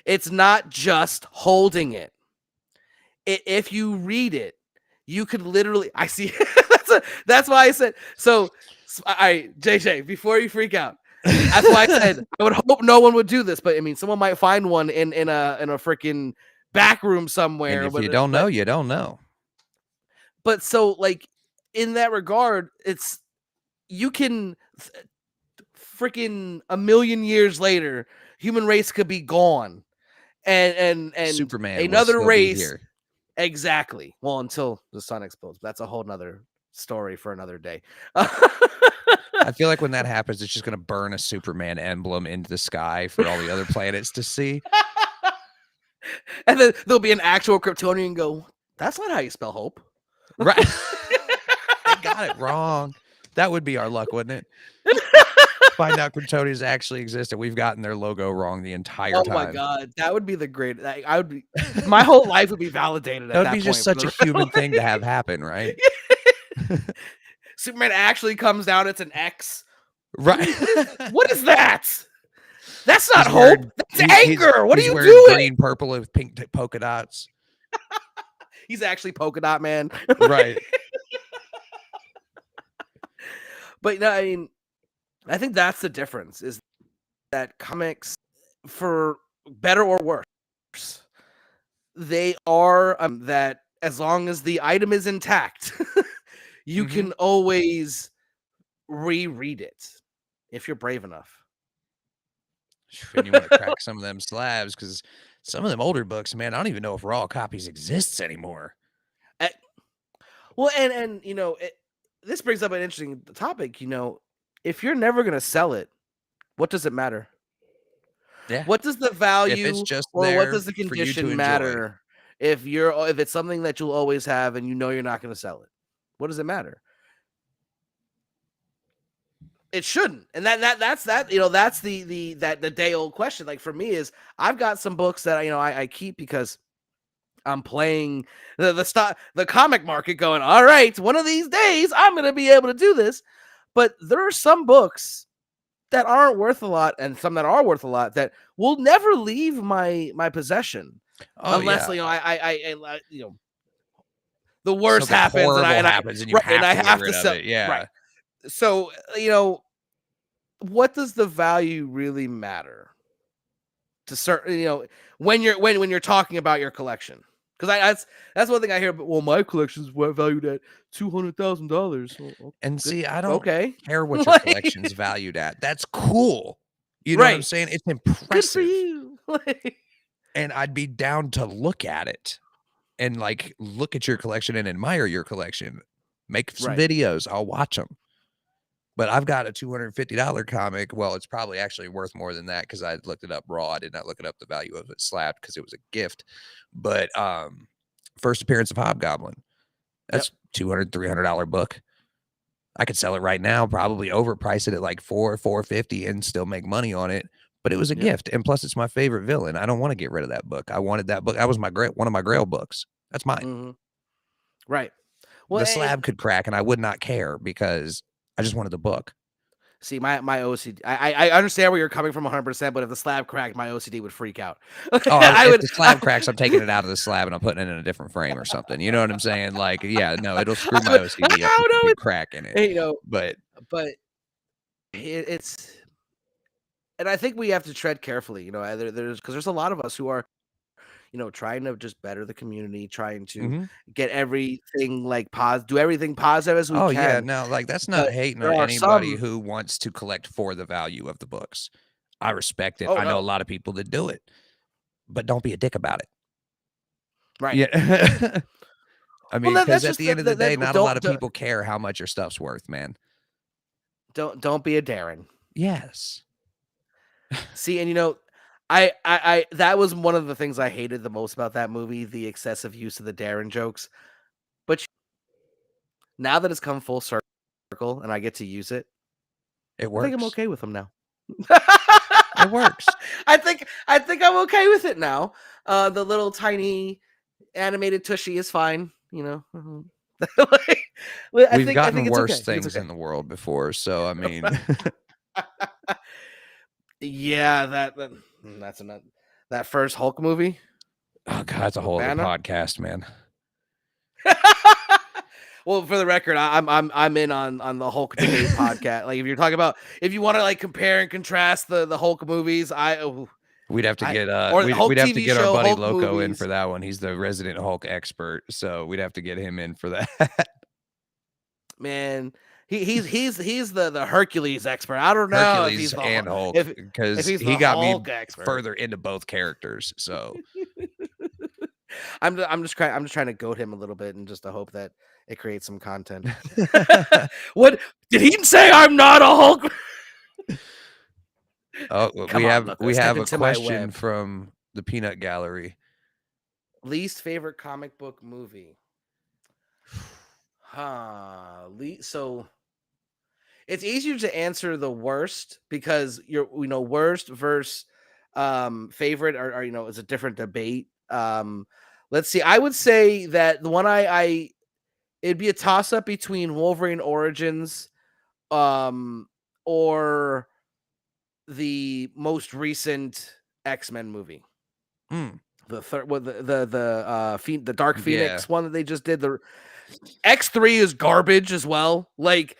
It's not just holding it. If you read it, you could literally. I see. That's why I said. So, all right, JJ, before you freak out, that's why I said I would hope no one would do this. But I mean, someone might find one in a freaking back room somewhere. And if you don't know, you don't know. But so, like, in that regard, it's you can freaking a million years later, human race could be gone, and Superman another race. Here. Exactly. Well, until the sun explodes. That's a whole nother story for another day. I feel like when that happens, it's just going to burn a Superman emblem into the sky for all the other planets to see. And then there'll be an actual Kryptonian go, that's not how you spell hope. Right. They got it wrong. That would be our luck, wouldn't it? Find out Kryptonians actually exist and we've gotten their logo wrong the entire time. Oh my God. That would be the great. I would be, my whole life would be validated at that point. That would be just such a human thing to have happen, right? Superman actually comes down. It's an X. Right. What is that? That's not hope. That's anger. What are you doing? Green, purple, with pink polka dots. He's actually polka dot man. Right. But no, I mean, I think that's the difference, is that comics, for better or worse, they are that as long as the item is intact, you can always reread it if you're brave enough. And you want to crack some of them slabs, because some of them older books, man, I don't even know if raw copies exists anymore. Well, and this brings up an interesting topic. If you're never going to sell it, what does it matter? Yeah. What does the value, if it's just or what does the condition matter? If it's something that you'll always have and you're not going to sell it, what does it matter? It shouldn't. And that's the day old question. Like, for me, is I've got some books that I keep because I'm playing the comic market, going, all right, one of these days I'm going to be able to do this. But there are some books that aren't worth a lot, and some that are worth a lot that will never leave my possession, unless I the worst happens, and I have to sell it. Yeah. Right. So what does the value really matter to certain when you're talking about your collection? Because that's one thing I hear. But my collection's valued at $200,000. And see, I don't care what your collection's valued at. That's cool. You know what I'm saying? It's impressive. Good for you. And I'd be down to look at it and look at your collection and admire your collection. Make some videos. I'll watch them. But I've got a $250 comic. Well, it's probably actually worth more than that, because I looked it up raw. I did not look it up the value of it slabbed, because it was a gift. But first appearance of Hobgoblin. That's $200, $300 book. I could sell it right now, probably overprice it at like $450 and still make money on it. But it was a gift, and plus it's my favorite villain. I don't want to get rid of that book. I wanted that book. That was one of my Grail books. That's mine. Mm-hmm. Right. Well, the slab could crack, and I would not care, because I just wanted the book. See, my OCD. I understand where you're coming from 100%, but if the slab cracked, my OCD would freak out. If the slab cracks, I'm taking it out of the slab and I'm putting it in a different frame or something. You know what I'm saying? It'll screw my OCD up. It'll crack in it. But it's, and I think we have to tread carefully. There's a lot of us who are, trying to just better the community, trying to get everything do everything positive as we can. Oh yeah, no, that's not hating on anybody who wants to collect for the value of the books. I respect it. I know a lot of people that do it, but don't be a dick about it. Right. Yeah. I mean, because at the end of the day, not a lot of people care how much your stuff's worth, man. Don't be a Darren. Yes. See, and I that was one of the things I hated the most about that movie, the excessive use of the Darren jokes. But now that it's come full circle and I get to use it, It I think I'm works. okay with them now. It works. I think I'm okay with it now. The little tiny animated tushy is fine, you know. Like, We've gotten it's worse okay. things in the world before, so I mean, Yeah, that's enough. That first Hulk movie. oh god, it's a whole other Banner? podcast, man. Well, for the record, I'm in on the Hulk debate podcast. Like, if you're talking about, if you want to like compare and contrast the Hulk movies, We'd have to get or the Hulk we'd have to TV get our show, buddy Hulk Loco in movies. for that one. He's the resident Hulk expert, so we'd have to get him in for that. Man, he's the Hercules expert. I don't know if he's Hercules the and Hulk, if because he's he the got me Hulk expert. further into both characters. So I'm just trying to goat him a little bit and just to hope that it creates some content. What did he say? I'm not a Hulk. oh, Come we on, have Loco, we step have a into my question web. from the Peanut Gallery. Least favorite comic book movie. So it's easier to answer the worst because worst versus favorite are is a different debate. Let's see. I would say that the one I it'd be a toss up between Wolverine Origins or the most recent X-Men movie. The third, the Dark Phoenix one that they just did. The X3 is garbage as well. Like,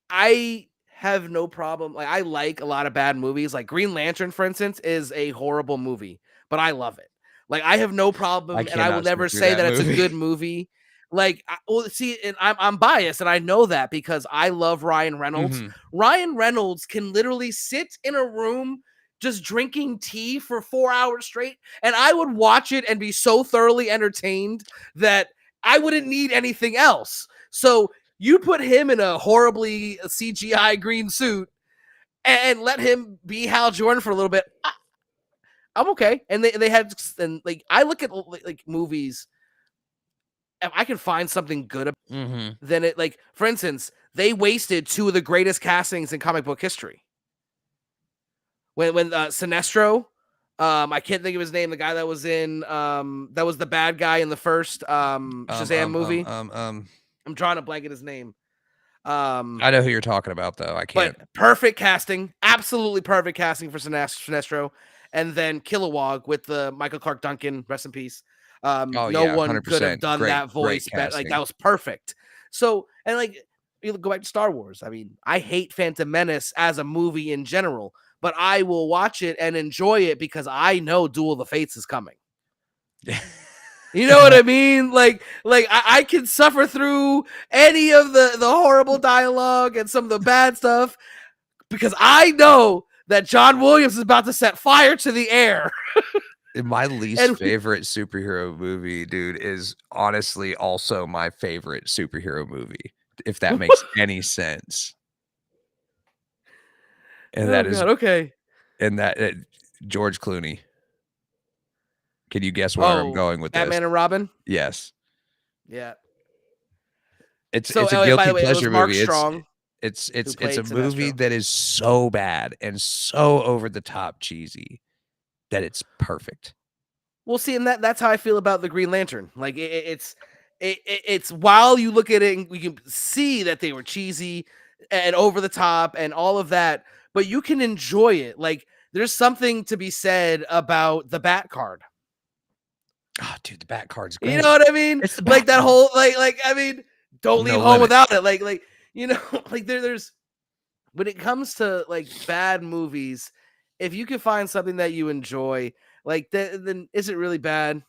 I have no problem. Like, I like a lot of bad movies. Like Green Lantern, for instance, is a horrible movie, but I love it. Like, I have no problem, and I will never say that it's a good movie. Like, and I'm biased, and I know that because I love Ryan Reynolds. Ryan Reynolds can literally sit in a room just drinking tea for 4 hours straight, and I would watch it and be so thoroughly entertained that I wouldn't need anything else. So you put him in a horribly CGI green suit and let him be Hal Jordan for a little bit. I'm okay. And they had, and like, I look at like movies, if I can find something good then it, like, for instance, they wasted two of the greatest castings in comic book history. When Sinestro, I can't think of his name, the guy that was in that was the bad guy in the first Shazam movie. I'm drawing a blank at his name. I know who you're talking about, though. I can't. But perfect casting, absolutely perfect casting for Sinestro, and then Kilowog with the Michael Clark Duncan, rest in peace. No one could have done that voice better. Like, that was perfect. So, and like, you go back to Star Wars. I mean, I hate Phantom Menace as a movie in general, but I will watch it and enjoy it because I know Duel of the Fates is coming. You know what I mean? Like I can suffer through any of the horrible dialogue and some of the bad stuff because I know that John Williams is about to set fire to the air. My least favorite superhero movie, dude, is honestly also my favorite superhero movie, if that makes any sense. And that is okay. And that George Clooney. Can you guess where I'm going with Batman this? and Robin? Yes. Yeah. It's a guilty pleasure movie. It's a movie that is so bad and so over the top cheesy that it's perfect. Well, see, and that's how I feel about the Green Lantern. Like, it's while you look at it, and you can see that they were cheesy and over the top and all of that, but you can enjoy it. Like, there's something to be said about the Bat card. Oh, dude, the Bat card's great. You know what I mean? It's like that whole like I mean, don't leave home without it. Like like there's when it comes to like bad movies, if you can find something that you enjoy, like then is it really bad?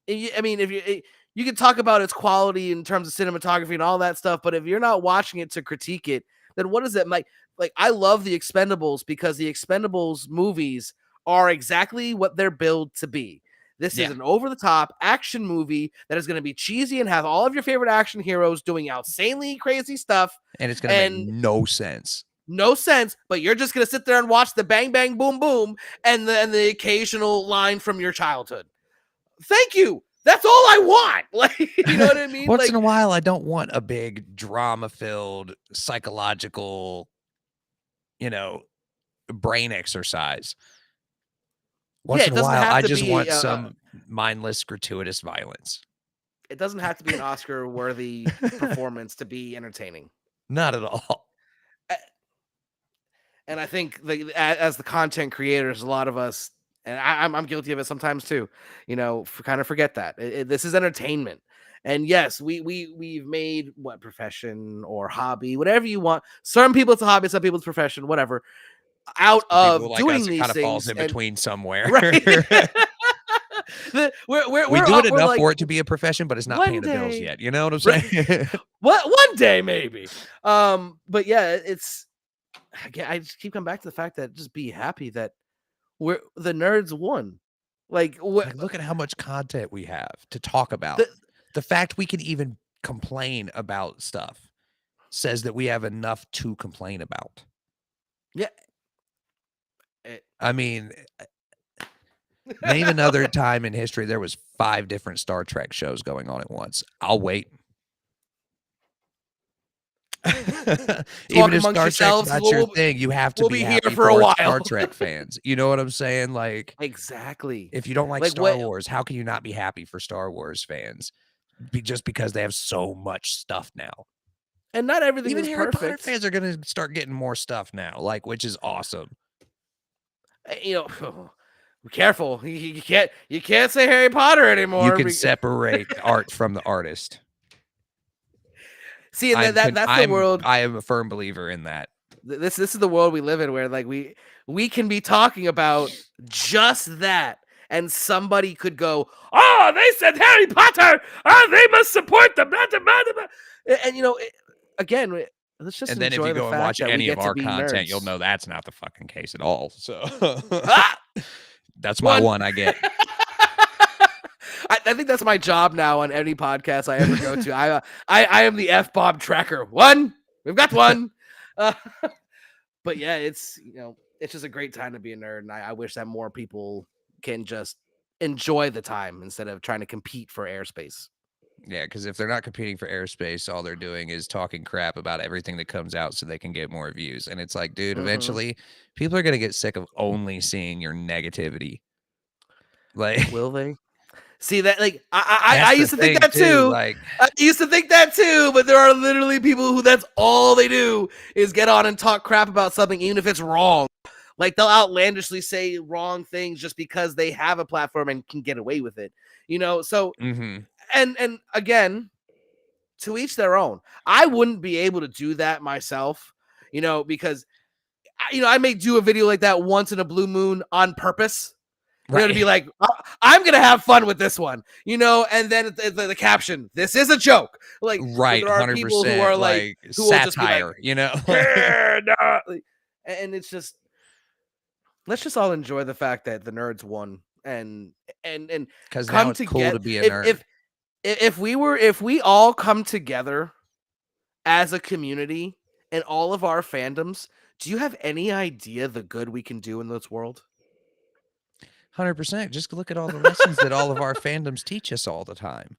I mean, if you can talk about its quality in terms of cinematography and all that stuff, but if you're not watching it to critique it, then what is it like? Like, I love the Expendables because the Expendables movies are exactly what they're billed to be. This is an over-the-top action movie that is going to be cheesy and have all of your favorite action heroes doing insanely crazy stuff. And it's going to make no sense. no sense, but you're just gonna sit there and watch the bang bang boom boom and the occasional line from your childhood. Thank you. That's all I want. Like, you know what I mean? Once like, in a while, I don't want a big drama-filled psychological, brain exercise. Once it in a doesn't while, have I to just be want some mindless, gratuitous violence. it doesn't have to be an Oscar worthy performance to be entertaining. Not at all. And I think as the content creators, a lot of us, and I'm guilty of it sometimes too, kind of forget that this is entertainment. And yes, we've made what profession or hobby, whatever you want. Some people it's a hobby, some people it's profession, whatever. Out People of like doing us, it these kind of things, falls in between somewhere. right? We do it enough like, for it to be a profession, but it's not paying the bills yet. You know what I'm saying? one day maybe. But yeah, it's again, I just keep coming back to the fact that just be happy that the nerds won. Like, look at how much content we have to talk about. The fact we can even complain about stuff says that we have enough to complain about. Yeah. I mean, name another time in history there was 5 different Star Trek shows going on at once. I'll wait. Even if Star Trek's not your thing, you have to be happy here for a while. Star Trek fans. You know what I'm saying? Like, exactly. If you don't like Star Wars, how can you not be happy for Star Wars fans? Just because they have so much stuff now. And not everything Even is Harry perfect. Potter fans are going to start getting more stuff now, which is awesome. Be careful. You can't say Harry Potter anymore. You can separate art from the artist. See, and that's the world. I am a firm believer in that. This is the world we live in, where like we can be talking about just that, and somebody could go, "Oh, they said Harry Potter. Oh, they must support them." And again, let's just and then if you go and watch any of our content, you'll know that's not the fucking case at all. So that's my one I get. I think that's my job now on any podcast I ever go to. I am the F-bomb tracker. One, we've got one. But yeah, it's just a great time to be a nerd, and I wish that more people can just enjoy the time instead of trying to compete for airspace. Yeah, because if they're not competing for airspace, all they're doing is talking crap about everything that comes out so they can get more views. And it's like, dude, eventually people are going to get sick of only seeing your negativity. Like, will they? See that? Like, I used to think that too. Like, I used to think that too, but there are literally people who that's all they do is get on and talk crap about something, even if it's wrong. Like, they'll outlandishly say wrong things just because they have a platform and can get away with it. So and again, to each their own. I wouldn't be able to do that myself, because I may do a video like that once in a blue moon on purpose. Right. To be like, I'm gonna have fun with this one, and then the caption, "This is a joke." Like, right, there are people who are like who satire, yeah, nah. And it's just, let's just all enjoy the fact that the nerds won, and because now it's cool to be a nerd. If we all come together as a community and all of our fandoms, do you have any idea the good we can do in this world? 100%. Just look at all the lessons that all of our fandoms teach us all the time.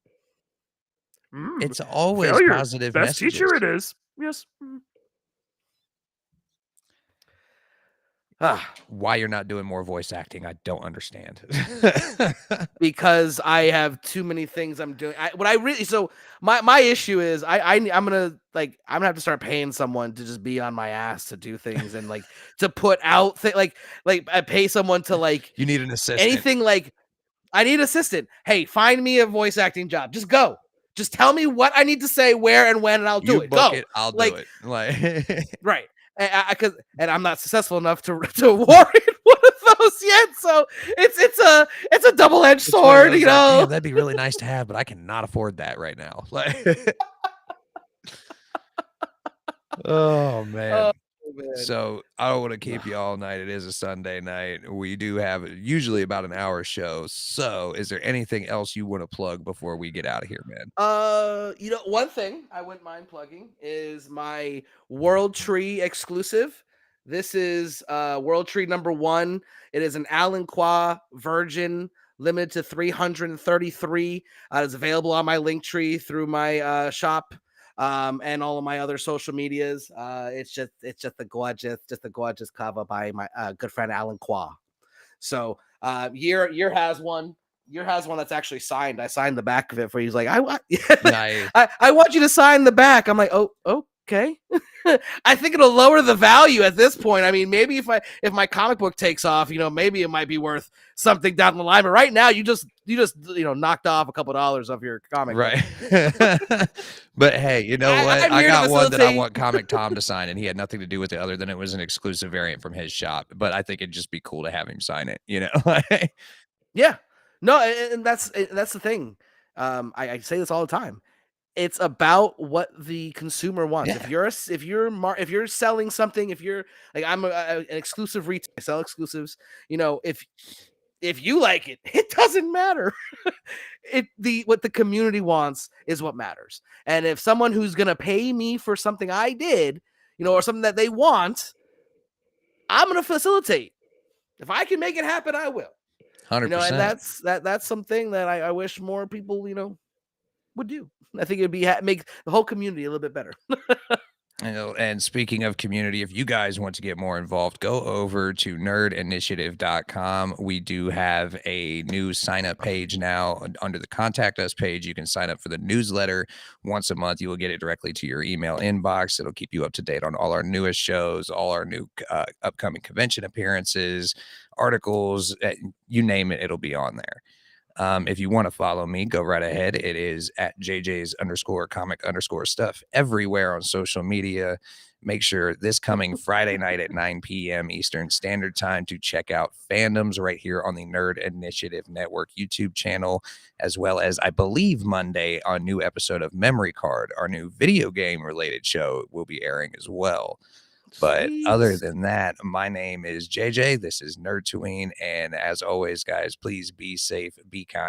It's always failure. Positive Best messages. teacher it is. Yes. Why you're not doing more voice acting, I don't understand. Because I have too many things I'm doing. My issue is I'm gonna have to start paying someone to just be on my ass to do things and to put out like I pay someone to you need an assistant. Anything I need an assistant. Hey, find me a voice acting job. Just go. Just tell me what I need to say, where and when, and I'll do it. Book go. It, I'll do it. Right. And I'm not successful enough to warrant one of those yet, so it's a double-edged sword, Damn, that'd be really nice to have, but I cannot afford that right now. Oh man. Oh man. So I don't want to keep you all night. It is a Sunday night. We do have usually about an hour show. So is there anything else you want to plug before we get out of here, man? One thing I wouldn't mind plugging is my World Tree exclusive. This is World Tree #1. It is an Alan Qua Virgin, limited to 333. It's available on my link tree through my shop and all of my other social medias. It's just a gorgeous cover by my good friend Alan Qua. So Year has one. Year has one that's actually signed. I signed the back of it for you. He's like, Nice. I want you to sign the back. I'm like, oh, okay. I think it'll lower the value at this point. I mean, maybe if my comic book takes off, maybe it might be worth something down the line. But right now, you just knocked off a couple dollars of your comic, right? But hey, you know what? I got one that I want Comic Tom to sign, and he had nothing to do with it other than it was an exclusive variant from his shop. But I think it'd just be cool to have him sign it. Yeah. No, and that's the thing. I say this all the time. It's about what the consumer wants. Yeah. If you're selling something, if you're like I'm an exclusive retailer, I sell exclusives. If you like it, it doesn't matter. What the community wants is what matters. And if someone who's gonna pay me for something I did, or something that they want, I'm gonna facilitate. If I can make it happen, I will. 100%. And that's something that I wish more people, would do. I think it'd be make the whole community a little bit better. And speaking of community, if you guys want to get more involved, go over to nerdinitiative.com. We do have a new sign up page now under the contact us page. You can sign up for the newsletter once a month. You will get it directly to your email inbox. It'll keep you up to date on all our newest shows, all our new upcoming convention appearances, articles, you name it, it'll be on there. If you want to follow me, go right ahead. It is at JJ's_comic_stuff everywhere on social media. Make sure this coming Friday night at 9 p.m. Eastern Standard Time to check out Fandoms right here on the Nerd Initiative Network YouTube channel, as well as I believe Monday on a new episode of Memory Card, our new video game related show will be airing as well. But other than that, my name is JJ. This is Nerdtooine. And as always, guys, please be safe, be kind.